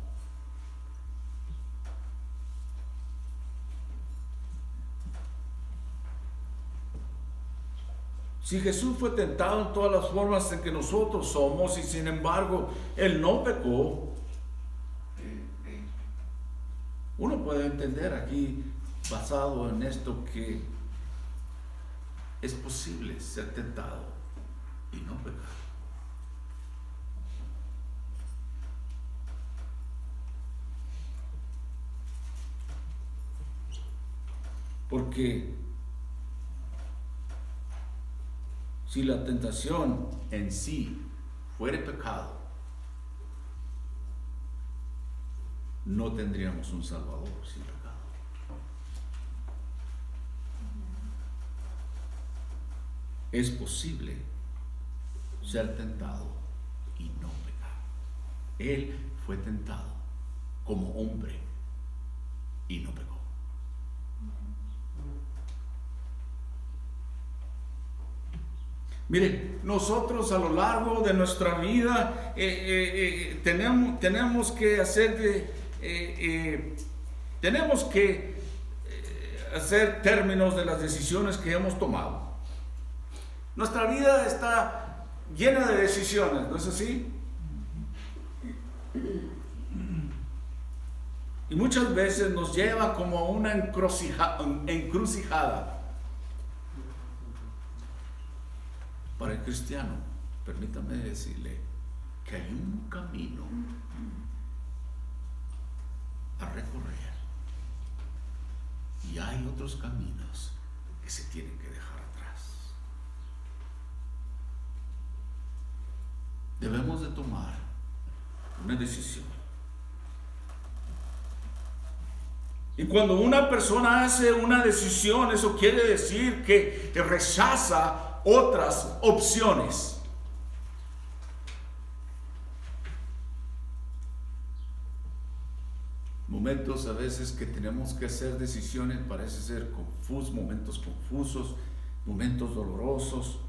Si Jesús fue tentado en todas las formas en que nosotros somos y sin embargo Él no pecó, uno puede entender aquí, basado en esto, que es posible ser tentado y no pecar. Porque si la tentación en sí fuera pecado, no tendríamos un Salvador sin pecado. Es posible ser tentado y no pecar. Él fue tentado como hombre y no pecó. Mire, nosotros a lo largo de nuestra vida tenemos que hacer hacer términos de las decisiones que hemos tomado. Nuestra vida está llena de decisiones, ¿no es así? Y muchas veces nos lleva como a una encrucijada. Para el cristiano, permítame decirle que hay un camino a recorrer y hay otros caminos que se tienen que dejar atrás. Debemos de tomar una decisión. Y cuando una persona hace una decisión, eso quiere decir que rechaza otras opciones. Momentos a veces que tenemos que hacer decisiones, parece ser confusos, momentos dolorosos,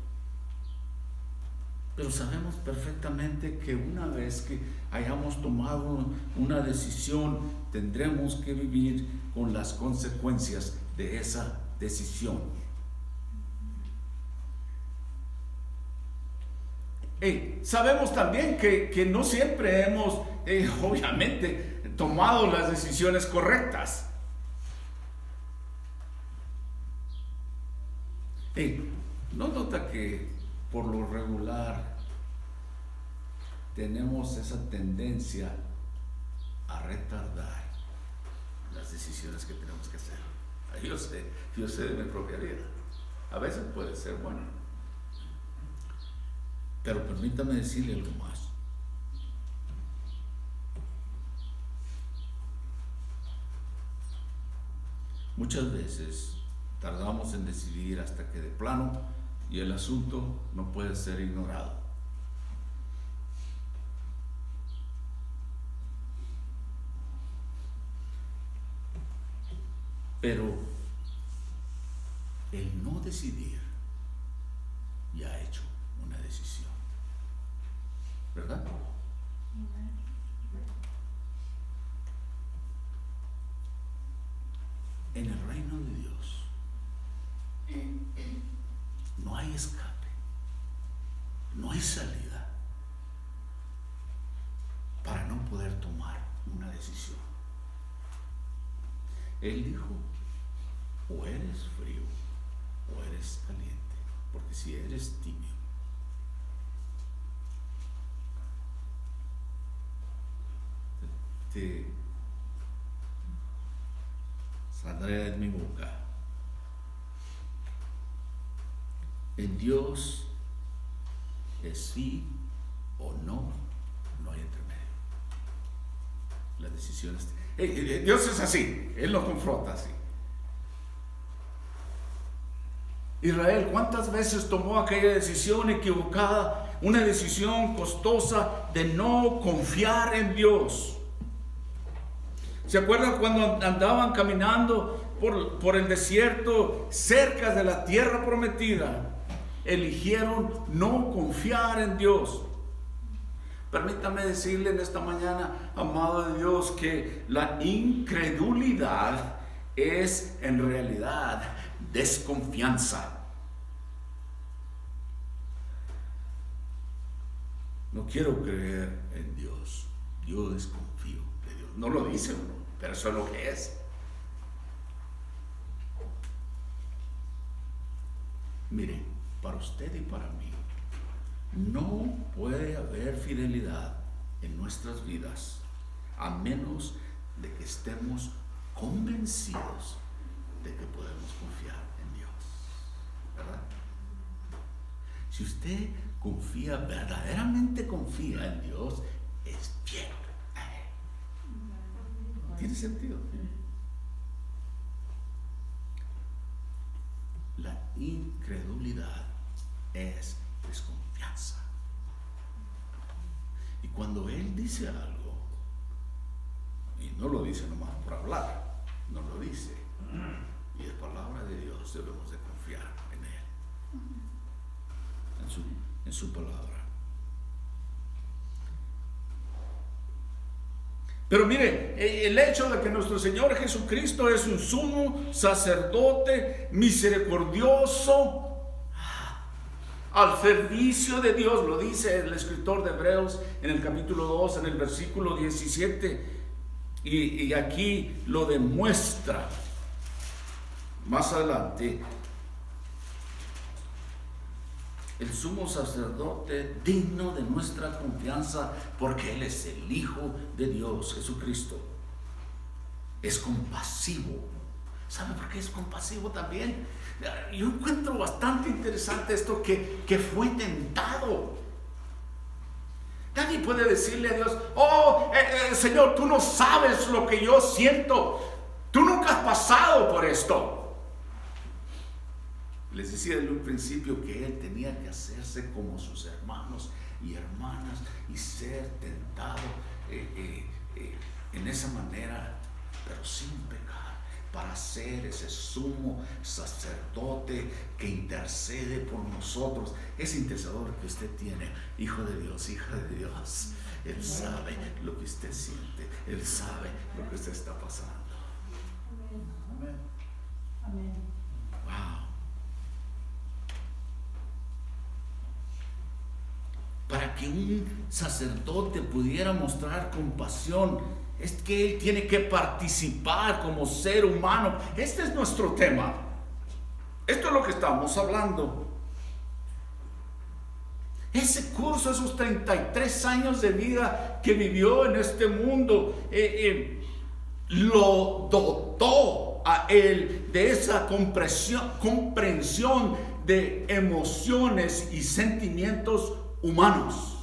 pero sabemos perfectamente que una vez que hayamos tomado una decisión, tendremos que vivir con las consecuencias de esa decisión. Sabemos también que no siempre hemos, obviamente, tomado las decisiones correctas. ¿No nota que por lo regular tenemos esa tendencia a retardar las decisiones que tenemos que hacer? Yo sé de mi propia vida. A veces puede ser bueno. Pero permítame decirle algo más. Muchas veces tardamos en decidir hasta que de plano y el asunto no puede ser ignorado. Pero el no decidir ya ha hecho una decisión. ¿Verdad? En el reino de Dios no hay escape, no hay salida para no poder tomar una decisión. Él dijo, o eres frío o eres caliente, porque si eres tibio, saldré de mi boca. En Dios es sí o no, no hay entre medio. Las decisiones. Dios es así, Él nos confronta así. Israel, ¿cuántas veces tomó aquella decisión equivocada, una decisión costosa de no confiar en Dios? ¿Se acuerdan cuando andaban caminando por el desierto, cerca de la tierra prometida, eligieron no confiar en Dios. Permítame decirle en esta mañana, amado de Dios, que la incredulidad es en realidad desconfianza. No quiero creer en Dios, yo desconfío de Dios. No lo dice uno, pero eso es lo que es. Miren, para usted y para mí, no puede haber fidelidad en nuestras vidas a menos de que estemos convencidos de que podemos confiar en Dios, ¿verdad? Si usted confía, verdaderamente confía en Dios, es fiel. ¿Tiene sentido? La incredulidad es desconfianza. Y cuando Él dice algo, y no lo dice nomás por hablar, no lo dice, y es palabra de Dios, debemos de confiar en Él, en su palabra. Pero mire, el hecho de que nuestro Señor Jesucristo es un sumo sacerdote misericordioso al servicio de Dios, lo dice el escritor de Hebreos en el capítulo 2, en el versículo 17, y aquí lo demuestra más adelante. El sumo sacerdote digno de nuestra confianza, porque Él es el Hijo de Dios, Jesucristo. Es compasivo. ¿Sabe por qué es compasivo también? Yo encuentro bastante interesante esto, que fue tentado. Nadie puede decirle a Dios: oh, Señor, tú no sabes lo que yo siento. Tú nunca has pasado por esto. Les decía desde un principio que Él tenía que hacerse como sus hermanos y hermanas y ser tentado en esa manera, pero sin pecar, para ser ese sumo sacerdote que intercede por nosotros. Ese intercesor que usted tiene, hijo de Dios, hija de Dios, Él sabe lo que usted siente, Él sabe lo que usted está pasando. Amén. Amén. Wow. Para que un sacerdote pudiera mostrar compasión, es que él tiene que participar como ser humano. Este es nuestro tema. Esto es lo que estamos hablando. Ese curso, esos 33 años de vida que vivió en este mundo, lo dotó a él de esa comprensión de emociones y sentimientos humanos.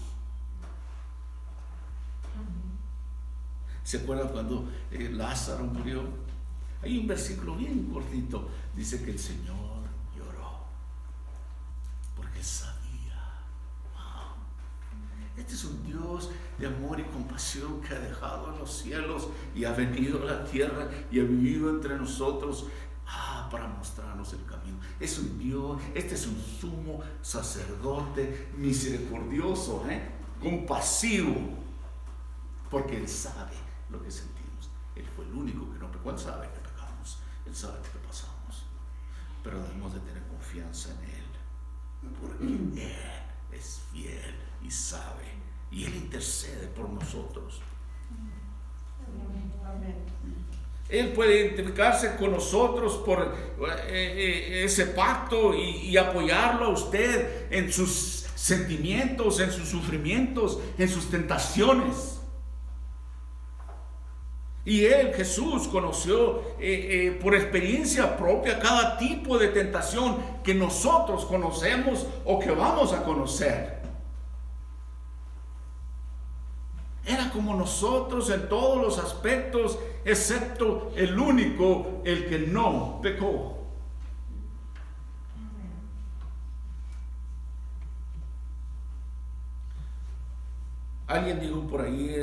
¿Se acuerdan cuando Lázaro murió? Hay un versículo bien cortito, dice que el Señor lloró porque sabía. Wow. Este es un Dios de amor y compasión que ha dejado en los cielos y ha venido a la tierra y ha vivido entre nosotros para mostrarnos el camino. Es un Dios, este es un sumo sacerdote misericordioso, compasivo, porque Él sabe lo que sentimos. Él fue el único que no pecó. Él sabe que pecamos, Él sabe que pasamos, pero debemos de tener confianza en Él, porque Él es fiel y sabe, y Él intercede por nosotros. Amén. Él puede identificarse con nosotros por ese pacto y apoyarlo a usted en sus sentimientos, en sus sufrimientos, en sus tentaciones. Y Él, Jesús, conoció por experiencia propia cada tipo de tentación que nosotros conocemos o que vamos a conocer. Era como nosotros en todos los aspectos, excepto el único, el que no pecó. Alguien dijo por ahí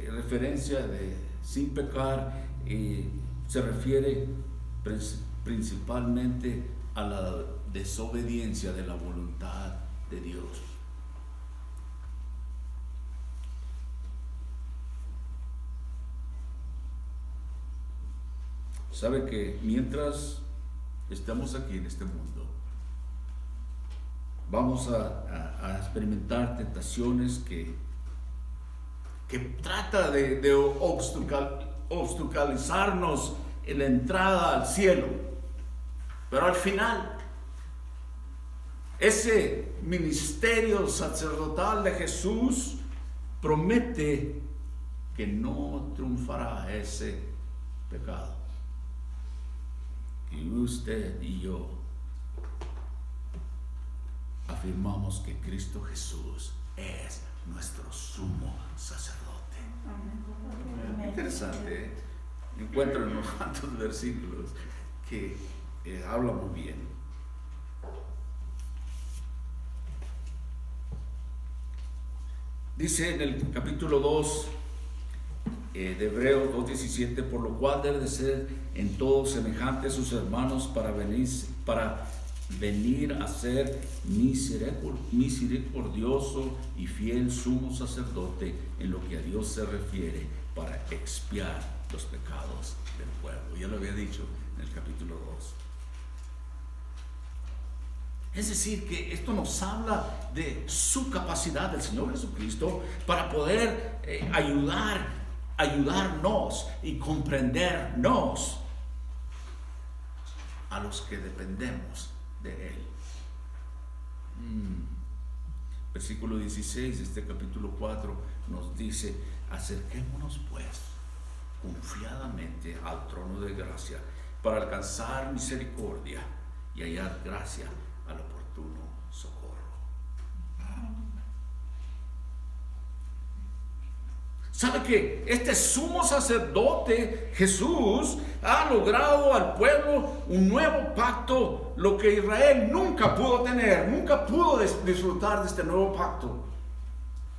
referencia de sin pecar, se refiere principalmente a la desobediencia de la voluntad de Dios. Sabe que mientras estamos aquí en este mundo, vamos a experimentar tentaciones que trata de obstaculizarnos en la entrada al cielo. Pero al final, ese ministerio sacerdotal de Jesús promete que no triunfará ese pecado. Y usted y yo afirmamos que Cristo Jesús es nuestro sumo sacerdote. Interesante, ¿eh? Encuentro en unos cuantos versículos que habla muy bien. Dice en el capítulo 2 de Hebreos 2:17, por lo cual debe de ser en todo semejante a sus hermanos para venir a ser misericordioso y fiel sumo sacerdote en lo que a Dios se refiere, para expiar los pecados del pueblo. Ya lo había dicho en el capítulo 2. Es decir, que esto nos habla de su capacidad del Señor Jesucristo para poder ayudarnos y comprendernos a los que dependemos de Él. Versículo 16 de este capítulo 4 nos dice: acerquémonos pues confiadamente al trono de gracia para alcanzar misericordia y hallar gracia al oportuno socorro. ¿Sabe que este sumo sacerdote Jesús ha logrado al pueblo un nuevo pacto, lo que Israel nunca pudo tener, nunca pudo disfrutar de este nuevo pacto?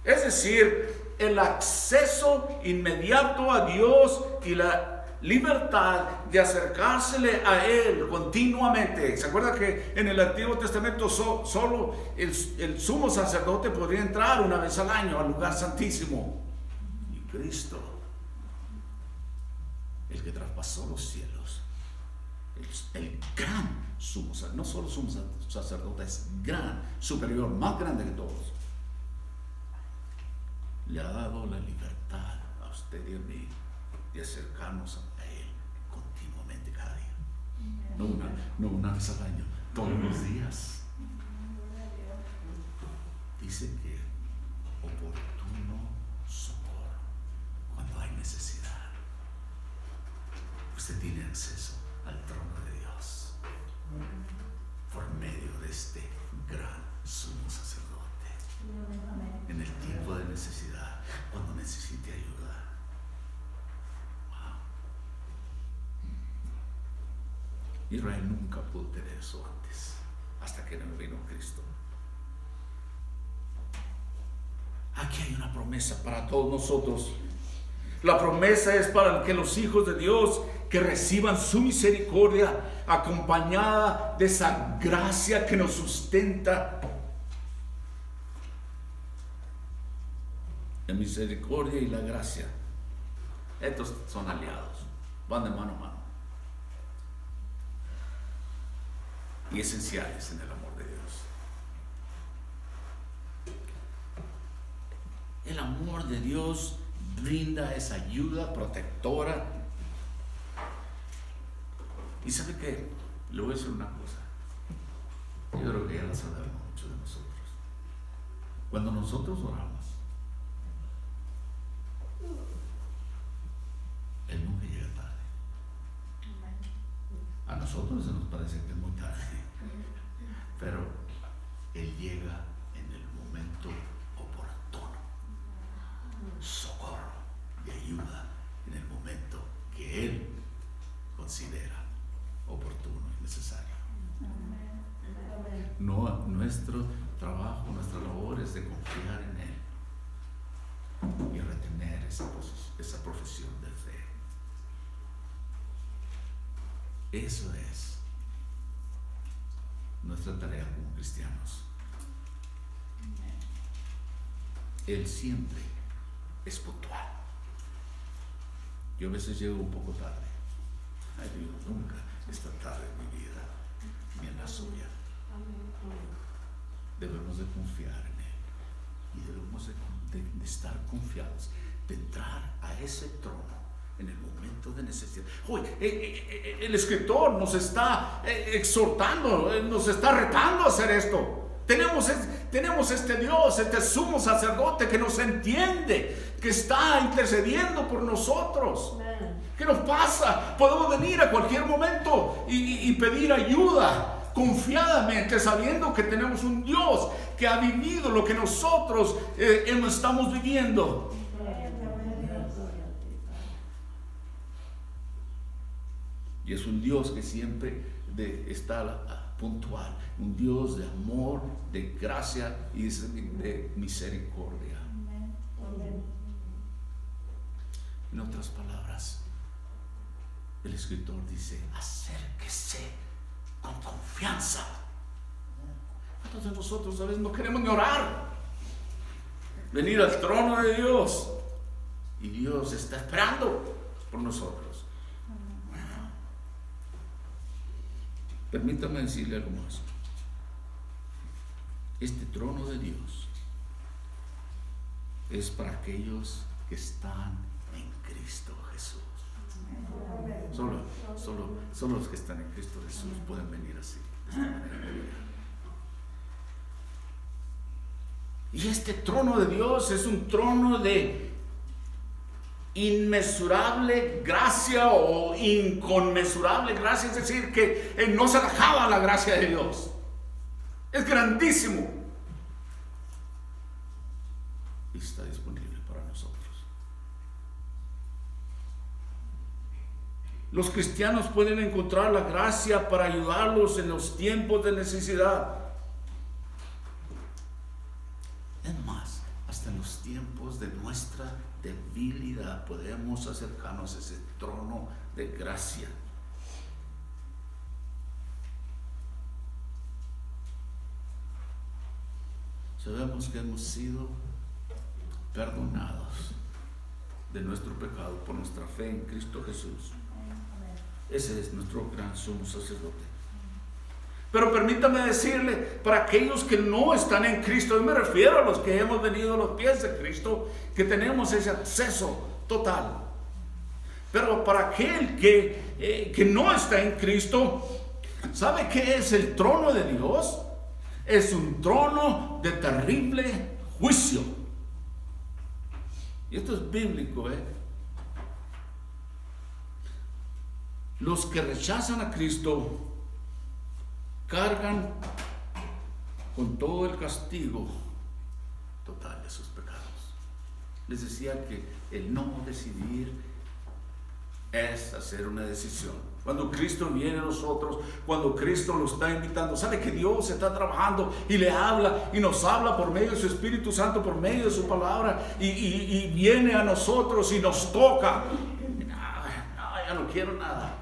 Es decir, el acceso inmediato a Dios y la libertad de acercársele a Él continuamente. ¿Se acuerda que en el Antiguo Testamento solo el sumo sacerdote podría entrar una vez al año al lugar santísimo? Y Cristo, el que traspasó los cielos, el gran sumo sacerdote, no solo sumo sacerdote, es gran, superior, más grande que todos, le ha dado la libertad a usted y a mí de acercarnos a Él continuamente cada día. No una vez al año, todos los días. Dice que oportuno socorro cuando hay necesidad. Usted tiene acceso al trono de Dios por medio de este gran sumo sacerdote. En el tiempo de necesidad, cuando necesite ayuda. Wow. Israel nunca pudo tener eso antes, hasta que no vino Cristo. Aquí hay una promesa para todos nosotros. La promesa es para que los hijos de Dios que reciban su misericordia, acompañada de esa gracia que nos sustenta. La misericordia y la gracia, estos son aliados, van de mano a mano y esenciales en el amor de Dios. El amor de Dios brinda esa ayuda protectora. Y sabe que le voy a decir una cosa, yo creo que ya lo sabemos muchos de nosotros. Cuando nosotros oramos, Él nunca llega tarde. A nosotros se nos parece que es muy tarde, pero Él llega en el momento oportuno. Socorro y ayuda en el momento que Él considera oportuno y necesario. No, nuestro trabajo, nuestra labor es de confiar en Él y retener esa profesión de fe. Eso es nuestra tarea como cristianos. Él siempre es puntual. Yo a veces llego un poco tarde. Ay, Dios, nunca está tarde en mi vida, ni en la suya. Debemos de confiar en Él y debemos de estar confiados, de entrar a ese trono en el momento de necesidad. Oye, el escritor nos está exhortando, nos está retando a hacer esto. Tenemos este Dios, este sumo sacerdote que nos entiende, que está intercediendo por nosotros. ¿Qué nos pasa? Podemos venir a cualquier momento y pedir ayuda confiadamente, sabiendo que tenemos un Dios que ha vivido lo que nosotros estamos viviendo. Y es un Dios que siempre está puntual, un Dios de amor, de gracia y de misericordia. En otras palabras, el escritor dice: acérquese con confianza. ¿Cuántos de nosotros a veces no queremos ni orar? Venir al trono de Dios, y Dios está esperando por nosotros. Permítame decirle algo más. Este trono de Dios es para aquellos que están en Cristo Jesús. Solo los que están en Cristo Jesús pueden venir así, de esta manera. Y este trono de Dios es un trono de inmesurable gracia o inconmensurable gracia, es decir, que no se acaba la gracia de Dios. Es grandísimo y está disponible para nosotros. Los cristianos pueden encontrar la gracia para ayudarlos en los tiempos de necesidad. Es más, hasta en los tiempos de nuestra debilidad podemos acercarnos a ese trono de gracia. Sabemos que hemos sido perdonados de nuestro pecado por nuestra fe en Cristo Jesús. Ese es nuestro gran sumo sacerdote. Pero permítame decirle, para aquellos que no están en Cristo, yo me refiero a los que hemos venido a los pies de Cristo, que tenemos ese acceso total. Pero para aquel que no está en Cristo, ¿sabe qué es el trono de Dios? Es un trono de terrible juicio. Y esto es bíblico, Los que rechazan a Cristo cargan con todo el castigo total de sus pecados. Les decía que el no decidir es hacer una decisión. Cuando Cristo viene a nosotros, cuando Cristo nos está invitando, sabe que Dios está trabajando y le habla y nos habla por medio de su Espíritu Santo, por medio de su palabra, y viene a nosotros y nos toca. No, ya no quiero nada.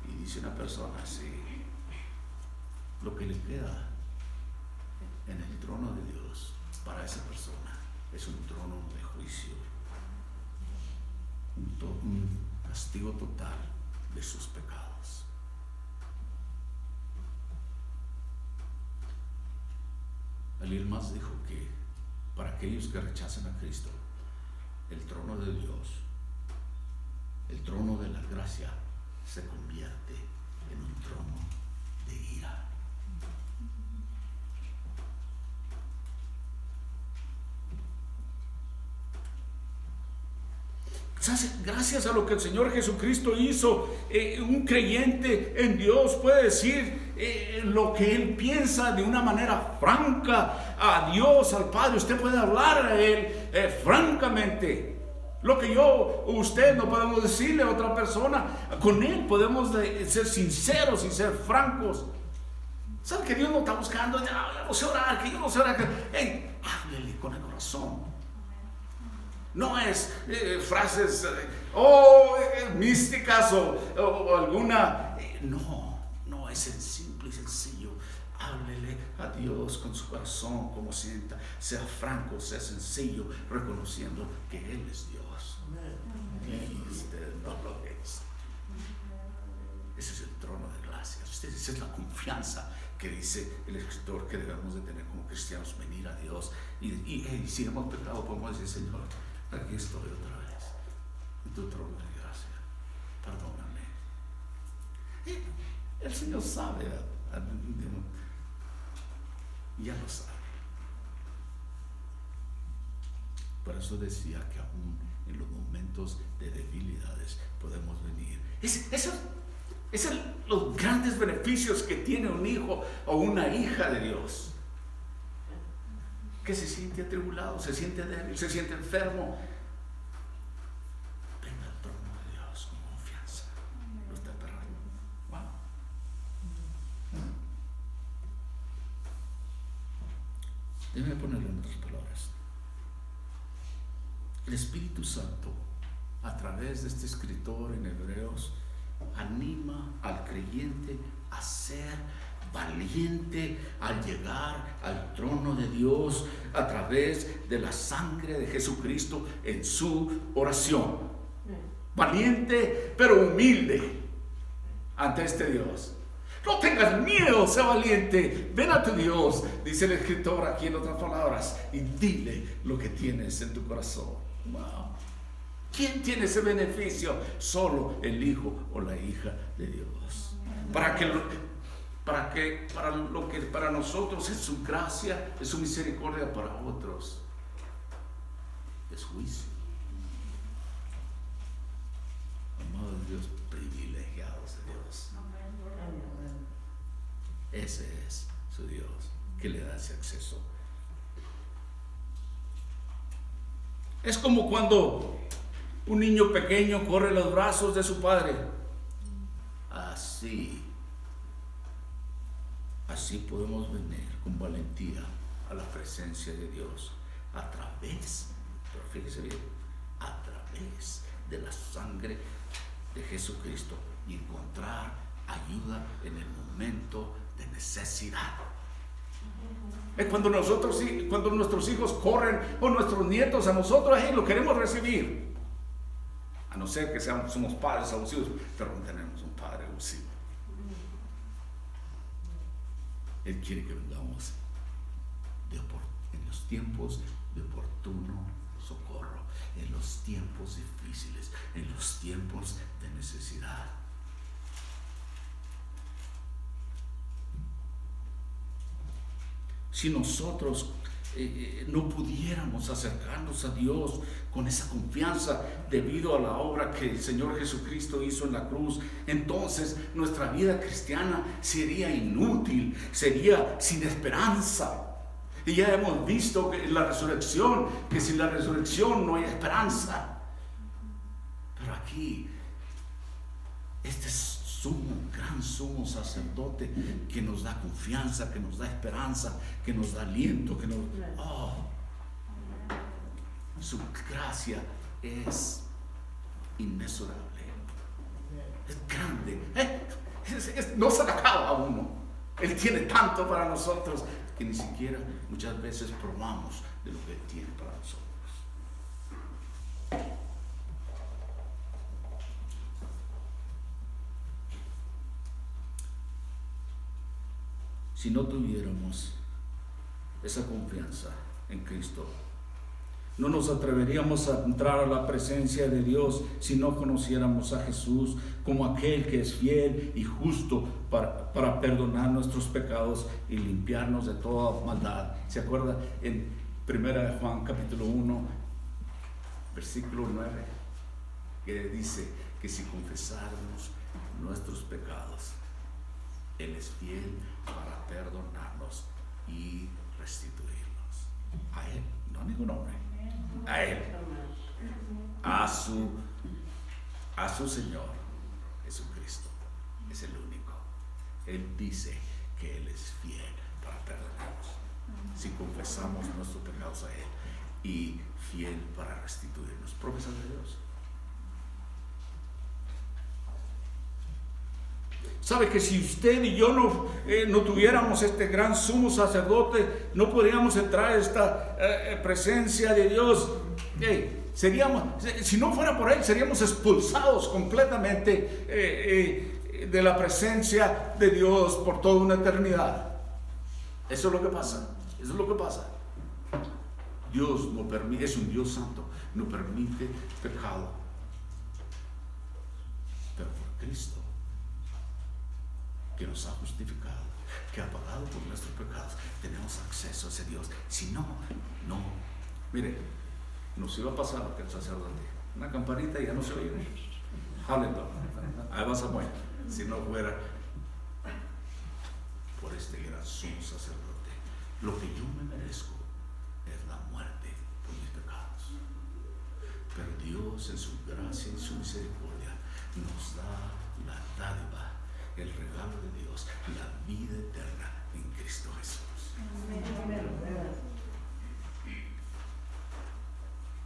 Y dice una persona así: lo que le queda en el trono de Dios para esa persona es un trono de juicio, un castigo total de sus pecados. Alguien más dijo que para aquellos que rechazan a Cristo, el trono de Dios, el trono de la gracia, se convierte en un trono de ira. Gracias a lo que el Señor Jesucristo hizo, un creyente en Dios puede decir lo que él piensa de una manera franca a Dios, al Padre. Usted puede hablar a Él francamente. Lo que usted no podemos decirle a otra persona, con Él podemos ser sinceros y ser francos. ¿Sabe que Dios no está buscando? Ya no sé orar, que yo no sé orar. Hey, háblele con el corazón. No es frases místicas o alguna. No, es simple y sencillo. Háblele a Dios con su corazón como sienta. Sea franco, sea sencillo, reconociendo que Él es Dios. Y usted no lo es. Ese es el trono de gracia. Esa es la confianza que dice el escritor que debemos de tener como cristianos, venir a Dios. Y si hemos pecado, podemos decir: Señor, aquí estoy otra vez en tu trono de gracia, perdóname. El Señor sabe, ya lo sabe. Por eso decía que aún en los momentos de debilidades podemos venir. Esos son los grandes beneficios que tiene un hijo o una hija de Dios, que se siente atribulado, se siente débil, se siente enfermo. Venga al trono de Dios con confianza. Lo está esperando. Wow. Déjeme ponerlo en otras palabras. El Espíritu Santo, a través de este escritor en Hebreos, anima al creyente a ser valiente al llegar al trono de Dios a través de la sangre de Jesucristo en su oración. Valiente pero humilde ante este Dios. No tengas miedo, sé valiente, ven a tu Dios, dice el escritor aquí en otras palabras, y dile lo que tienes en tu corazón. Wow. ¿Quién tiene ese beneficio? Solo el hijo o la hija de Dios. Para lo que para nosotros es su gracia, es su misericordia, para otros es juicio. Amados Dios, privilegiados de Dios. Ese es su Dios que le da ese acceso. Es como cuando un niño pequeño corre en los brazos de su padre. Así podemos venir con valentía a la presencia de Dios a través, pero fíjese bien, a través de la sangre de Jesucristo y encontrar ayuda en el momento de necesidad. Es cuando nuestros hijos corren o nuestros nietos a nosotros, lo queremos recibir. A no ser que somos padres abusivos, pero no tenemos un padre abusivo. Él quiere que vengamos en los tiempos de oportuno socorro, en los tiempos difíciles, en los tiempos de necesidad. Si nosotros no pudiéramos acercarnos a Dios con esa confianza debido a la obra que el Señor Jesucristo hizo en la cruz, entonces nuestra vida cristiana sería inútil, sería sin esperanza. Y ya hemos visto que la resurrección, que sin la resurrección no hay esperanza. Pero aquí, este gran sumo sacerdote que nos da confianza, que nos da esperanza, que nos da aliento, su gracia es inmesurable, es grande, no se le acaba a uno. Él tiene tanto para nosotros que ni siquiera muchas veces probamos de lo que Él tiene para nosotros. Si no tuviéramos esa confianza en Cristo, no nos atreveríamos a entrar a la presencia de Dios si no conociéramos a Jesús como aquel que es fiel y justo para perdonar nuestros pecados y limpiarnos de toda maldad. ¿Se acuerda en 1 Juan capítulo 1, versículo 9? Que dice que si confesáramos nuestros pecados, Él es fiel para perdonarnos y restituirnos. A Él, no a ningún hombre, a Él, a su Señor Jesucristo. Es el único. Él dice que Él es fiel para perdonarnos si confesamos nuestros pecados a Él. y fiel para restituirnos. Promesa de Dios. Sabe que si usted y yo no tuviéramos este gran sumo sacerdote, no podríamos entrar a esta presencia de Dios. Si no fuera por él, seríamos expulsados completamente de la presencia de Dios por toda una eternidad. Eso es lo que pasa. Eso es lo que pasa. Dios no permite, es un Dios santo, no permite pecado. Pero por Cristo, que nos ha justificado, que ha pagado por nuestros pecados, tenemos acceso a ese Dios. Si no, mire, nos iba a pasar lo que el sacerdote, una campanita y ya no se oye. Aleluya. Ahí vas a morir. Si no fuera por este gran sumo sacerdote, lo que yo me merezco es la muerte por mis pecados. Pero Dios, en su gracia y su misericordia, nos da la dádiva, el regalo de Dios, la vida eterna en Cristo Jesús.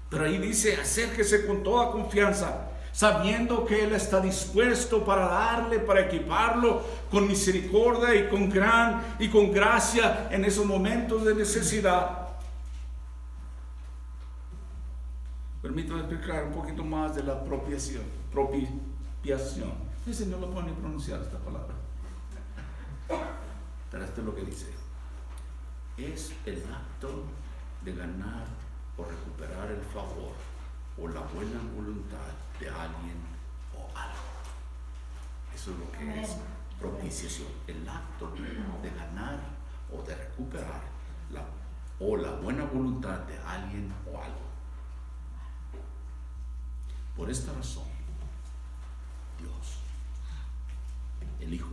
Pero ahí dice: acérquese con toda confianza, sabiendo que Él está dispuesto para darle, para equiparlo con misericordia y con gracia en esos momentos de necesidad. Permítame explicar un poquito más de la propiciación. Ese no lo puedo ni pronunciar esta palabra. Pero esto es lo que dice: es el acto de ganar o recuperar el favor o la buena voluntad de alguien o algo. Eso es lo que es propiciación, el acto de ganar o de recuperar la buena voluntad de alguien o algo. Por esta razón, Dios, el Hijo,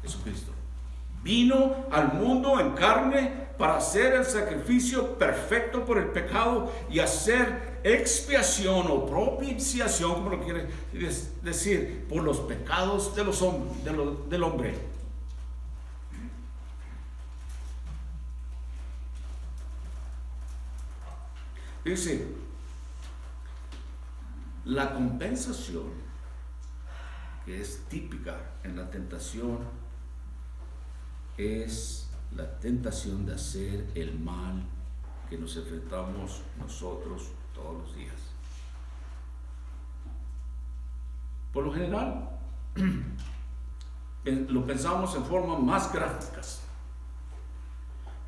Jesucristo, vino al mundo en carne para hacer el sacrificio perfecto por el pecado y hacer expiación o propiciación, como lo quiere decir, por los pecados del hombre. Dice, la compensación que es típica en la tentación es la tentación de hacer el mal que nos enfrentamos nosotros todos los días. Por lo general, lo pensamos en formas más gráficas.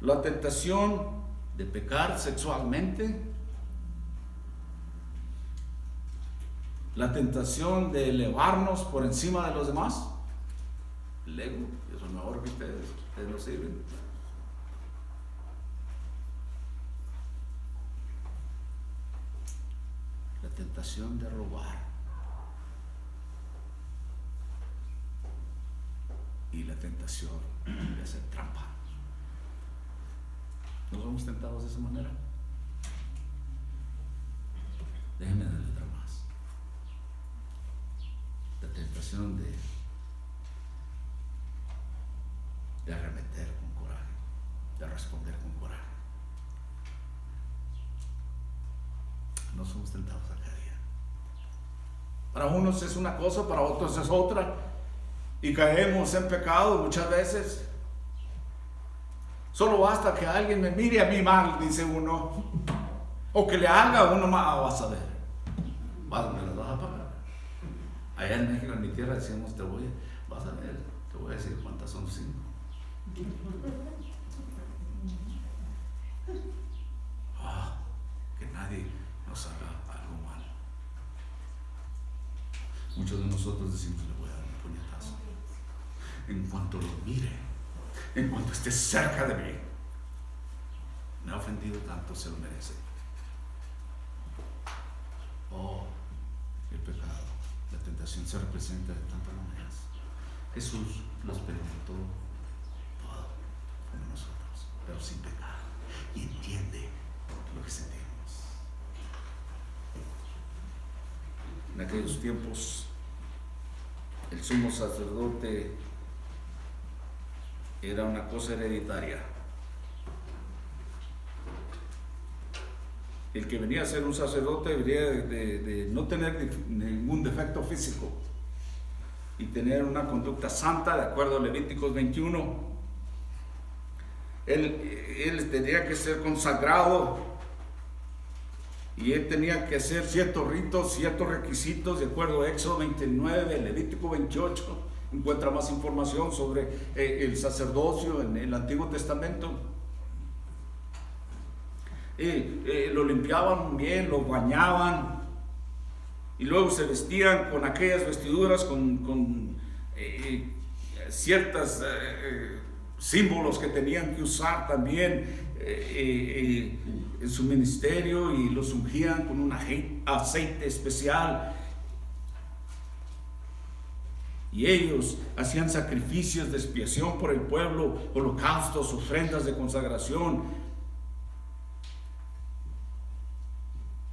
La tentación de pecar sexualmente, la tentación de elevarnos por encima de los demás, el ego, yo soy mejor que ustedes no sirven. La tentación de robar y la tentación de hacer trampa. ¿No somos tentados de esa manera? Déjenme darle otra más. La tentación de arremeter con coraje, de responder con coraje. No somos tentados a cada día. Para unos es una cosa, para otros es otra, y caemos en pecado muchas veces. Solo basta que alguien me mire a mí mal, dice uno, o que le haga a uno mal. Vas a ver, me las vas a pagar. Allá en México, en mi tierra, decíamos, vas a ver, te voy a decir cuántas son 5. Que nadie nos haga algo mal. Muchos de nosotros decimos, le voy a dar un puñetazo. En cuanto lo mire, en cuanto esté cerca de mí, me ha ofendido tanto, se lo merece. El pecado, la tentación se representa de tantas maneras. Jesús lo experimentó todo como nosotros, pero sin pecado, y entiende lo que sentimos. En aquellos tiempos, el sumo sacerdote era una cosa hereditaria. el que venía a ser un sacerdote debería de no tener ningún defecto físico y tener una conducta santa de acuerdo a Levíticos 21. Él tenía que ser consagrado y él tenía que hacer ciertos ritos, ciertos requisitos de acuerdo a Éxodo 29, Levítico 28. Encuentra más información sobre el sacerdocio en el Antiguo Testamento. Lo limpiaban bien, lo bañaban y luego se vestían con aquellas vestiduras con ciertos símbolos que tenían que usar también en su ministerio, y los ungían con un aceite especial. Y ellos hacían sacrificios de expiación por el pueblo, holocaustos, ofrendas de consagración,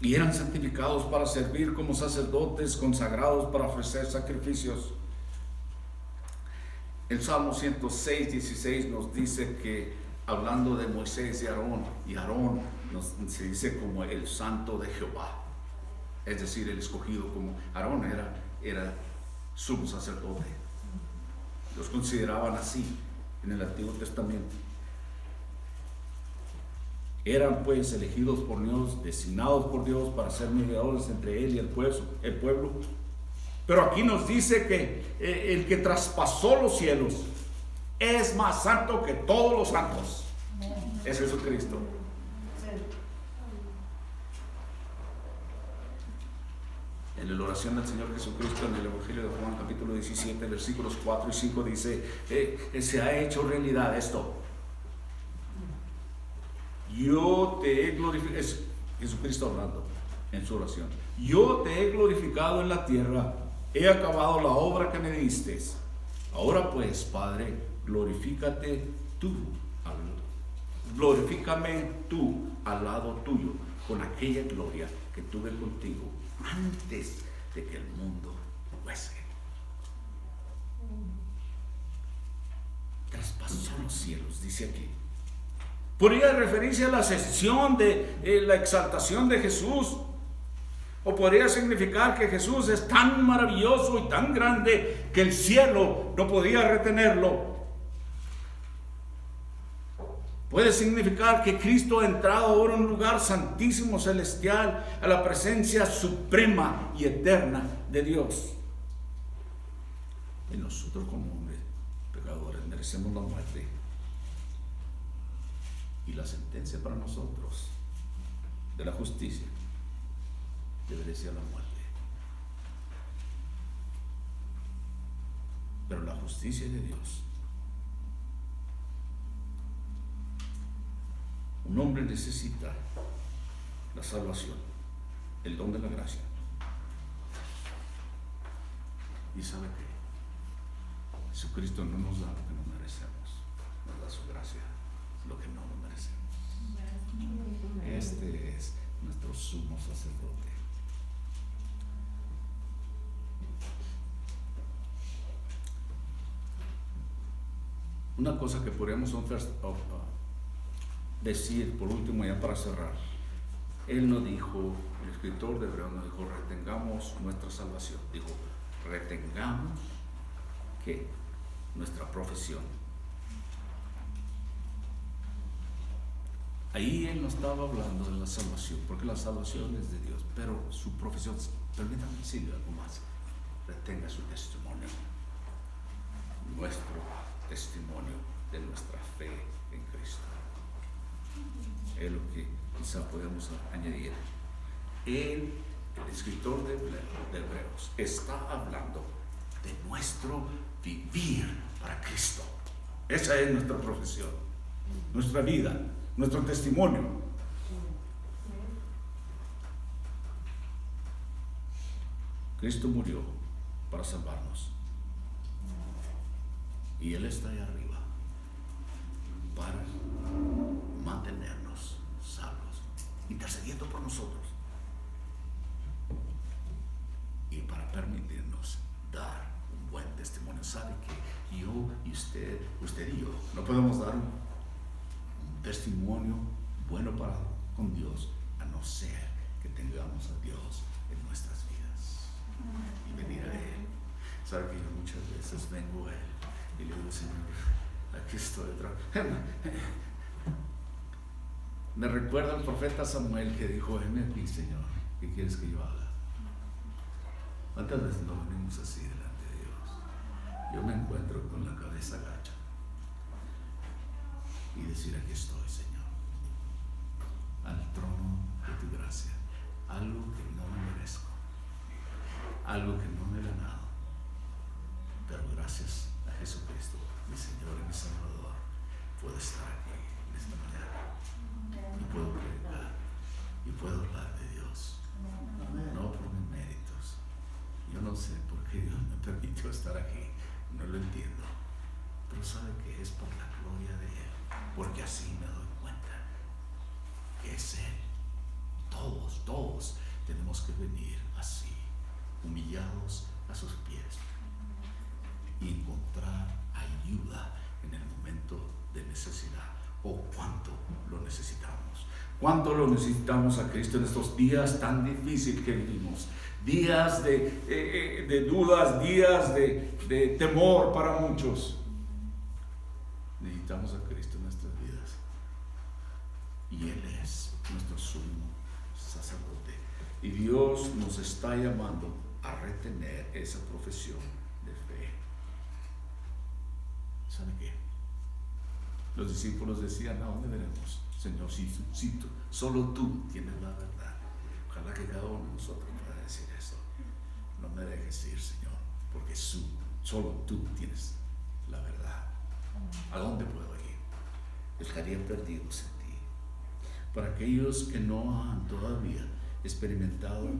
y eran santificados para servir como sacerdotes consagrados para ofrecer sacrificios. El Salmo 106, 16 nos dice que, hablando de Moisés y Aarón se dice como el santo de Jehová, es decir, el escogido. Como Aarón era sumo sacerdote, los consideraban así en el Antiguo Testamento. Eran pues elegidos por Dios, designados por Dios para ser mediadores entre él y el pueblo. Pero aquí nos dice que el que traspasó los cielos es más santo que todos los santos. Es Jesucristo. En la oración del Señor Jesucristo, en el Evangelio de Juan, capítulo 17, versículos 4 y 5, dice: se ha hecho realidad esto. Yo te he glorificado, es Jesucristo hablando en su oración. Yo te he glorificado en la tierra, he acabado la obra que me diste. Ahora pues, Padre, glorifícame tú al lado tuyo, con aquella gloria que tuve contigo antes de que el mundo fuese. Traspasó los cielos, dice aquí. Podría referirse a la ascensión de la exaltación de Jesús, o podría significar que Jesús es tan maravilloso y tan grande que el cielo no podía retenerlo. Puede significar que Cristo ha entrado ahora a un lugar santísimo celestial, a la presencia suprema y eterna de Dios. Y nosotros, como hombres pecadores, merecemos la muerte. Y la sentencia para nosotros de la justicia debería ser la muerte. Pero la justicia de Dios, un hombre necesita la salvación, el don de la gracia. Y sabe que Jesucristo no nos da lo que no merecemos, nos da su gracia, lo que no nos merecemos. Este es nuestro sumo sacerdote. Una cosa que podríamos decir por último, ya para cerrar: él no dijo, el escritor de Hebreos no dijo retengamos nuestra salvación, dijo retengamos que nuestra profesión. Ahí él no estaba hablando de la salvación, porque la salvación es de Dios, pero su profesión, permítanme decirle algo más: retenga su testimonio, nuestro testimonio de nuestra fe en Cristo. Es lo que quizá podemos añadir. El escritor de Hebreos está hablando de nuestro vivir para Cristo. Esa es nuestra profesión, nuestra vida, nuestro testimonio. Cristo murió para salvarnos, y Él está ahí arriba para mantenernos salvos, intercediendo por nosotros y para permitirnos dar un buen testimonio. Sabe que yo y usted y yo no podemos dar un testimonio bueno con Dios a no reconocer que tengamos a Dios en nuestras vidas y venir a Él. Sabe que yo muchas veces vengo a Él y le digo, Señor, aquí estoy otra vez. Me recuerda el profeta Samuel que dijo, heme aquí, Señor, ¿qué quieres que yo haga? ¿Cuántas veces no venimos así delante de Dios? Yo me encuentro con la cabeza gacha y decir, aquí estoy, Señor, al trono de tu gracia, algo que no me merezco, algo que no me he ganado, pero gracias a Jesucristo, mi Señor y mi Salvador, puedo estar aquí en esta mañana y puedo predicar y puedo hablar de Dios, no por mis méritos. Yo no sé por qué Dios me permitió estar aquí, no lo entiendo, pero sabe que es por la gloria de Él, porque así me doy cuenta que es Él. Todos tenemos que venir así, humillados a sus pies y encontrar ayuda en el momento de necesidad. O cuánto lo necesitamos. Cuánto lo necesitamos a Cristo en estos días tan difíciles que vivimos. Días de dudas, días de temor para muchos. Necesitamos a Cristo en nuestras vidas. Y Él es nuestro sumo sacerdote. Y Dios nos está llamando a retener esa profesión de fe. ¿Sabe qué? Los discípulos decían, ¿a dónde veremos, Señor? Si solo tú tienes la verdad. Ojalá que cada uno de nosotros pueda decir eso. No me dejes ir, Señor, porque solo tú tienes la verdad. ¿A dónde puedo ir? Estarían perdidos en ti. Para aquellos que no han todavía experimentado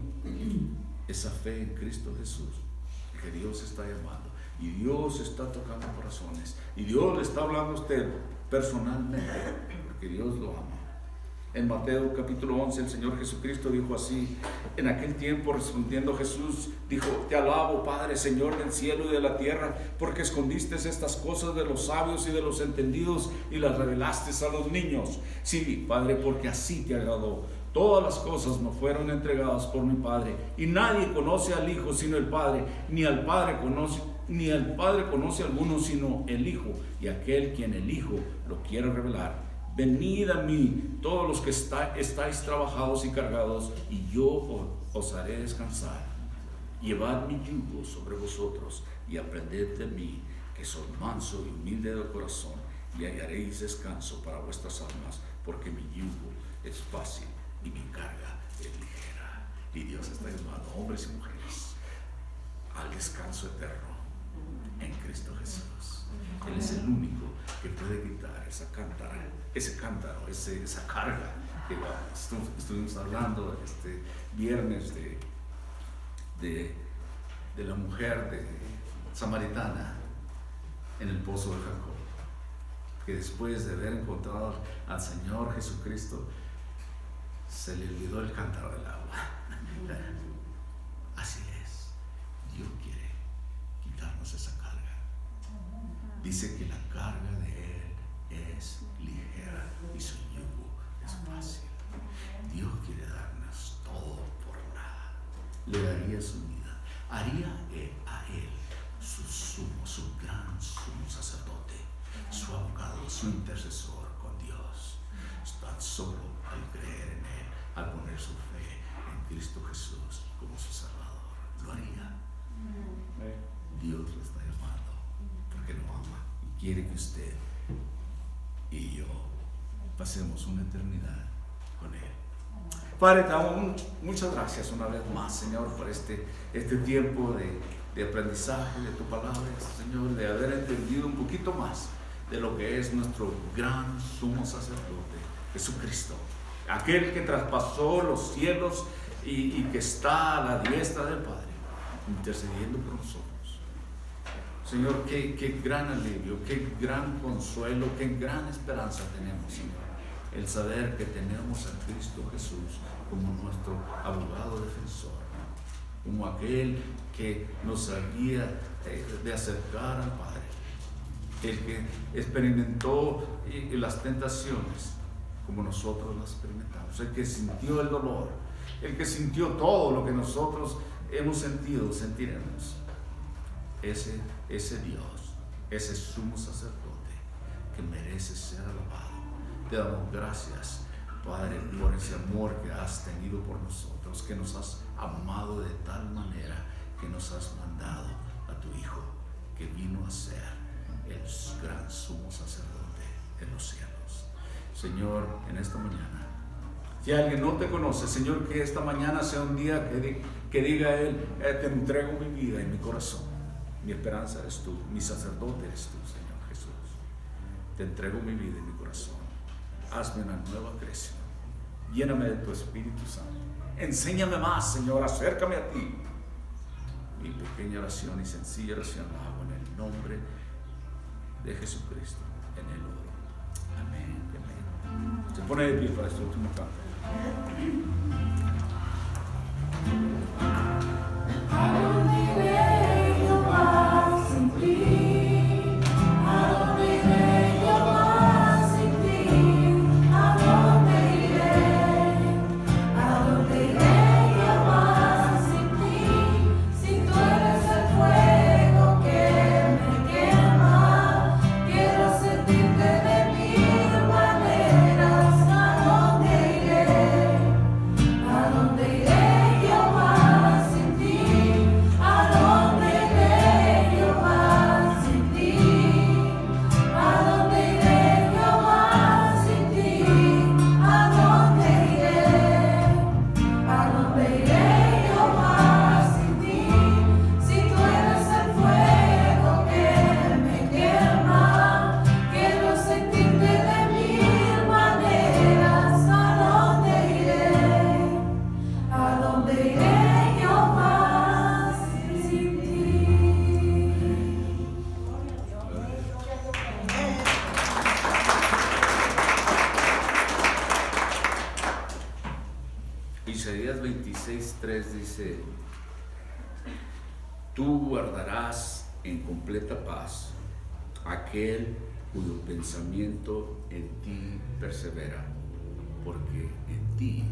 esa fe en Cristo Jesús, que Dios está llamando, y Dios está tocando corazones, y Dios le está hablando a usted personalmente, porque Dios lo ama. En Mateo capítulo 11 el Señor Jesucristo dijo así: en aquel tiempo respondiendo Jesús dijo, te alabo, Padre, Señor del cielo y de la tierra, porque escondiste estas cosas de los sabios y de los entendidos y las revelaste a los niños. Sí, Padre, porque así te agradó. Todas las cosas me fueron entregadas por mi Padre, y nadie conoce al Hijo sino el Padre, ni al Padre conoce a alguno sino el Hijo, y aquel quien el Hijo lo quiere revelar. Venid a mí, todos los que estáis trabajados y cargados, y yo os haré descansar. Llevad mi yugo sobre vosotros, y aprended de mí, que soy manso y humilde de corazón, y hallaréis descanso para vuestras almas, porque mi yugo es fácil y mi carga es ligera. Y Dios está llamando a hombres y mujeres al descanso eterno en Cristo Jesús. Él es el único que puede quitar ese cántaro, esa carga que estuvimos hablando este viernes de la mujer samaritana en el pozo de Jacob, que después de haber encontrado al Señor Jesucristo se le olvidó el cántaro del agua. Así es, Dios quiere quitarnos esa carga. Dice que la carga de Él es ligera y su yugo es fácil. Dios quiere darnos todo por nada. Le daría su vida, haría a Él su gran sumo sacerdote, su abogado, su intercesor con Dios. Tan solo al creer en Él, al poner su fe en Cristo Jesús como su Salvador, lo haría. Dios lo está llamando porque lo ama y quiere que usted y yo pasemos una eternidad con Él. Padre, te damos muchas gracias una vez más, Señor, por este tiempo de aprendizaje de tu palabra, Señor, de haber entendido un poquito más de lo que es nuestro gran sumo sacerdote, Jesucristo, aquel que traspasó los cielos y que está a la diestra del Padre, intercediendo por nosotros. Señor, qué gran alivio, qué gran consuelo, qué gran esperanza tenemos, Señor, el saber que tenemos a Cristo Jesús como nuestro abogado defensor, como aquel que nos guía de acercar al Padre, el que experimentó las tentaciones como nosotros la experimentamos. El que sintió el dolor, el que sintió todo lo que nosotros hemos sentido, sentiremos. Ese Dios, ese sumo sacerdote que merece ser alabado. Te damos gracias, Padre, por ese amor que has tenido por nosotros, que nos has amado de tal manera que nos has mandado a tu Hijo, que vino a ser el gran sumo sacerdote en los cielos. Señor, en esta mañana, si alguien no te conoce, Señor, que esta mañana sea un día que diga Él, te entrego mi vida y mi corazón. Mi esperanza eres tú, mi sacerdote eres tú, Señor Jesús. Te entrego mi vida y mi corazón. Hazme una nueva creación. Lléname de tu Espíritu Santo. Enséñame más, Señor, acércame a ti. Mi pequeña oración y sencilla oración la hago en el nombre de Jesucristo. En el oro. Amén. Amén. Se pone de pie para este último canto. Isaías 26:3 dice: tú guardarás en completa paz aquel cuyo pensamiento en ti persevera, porque en ti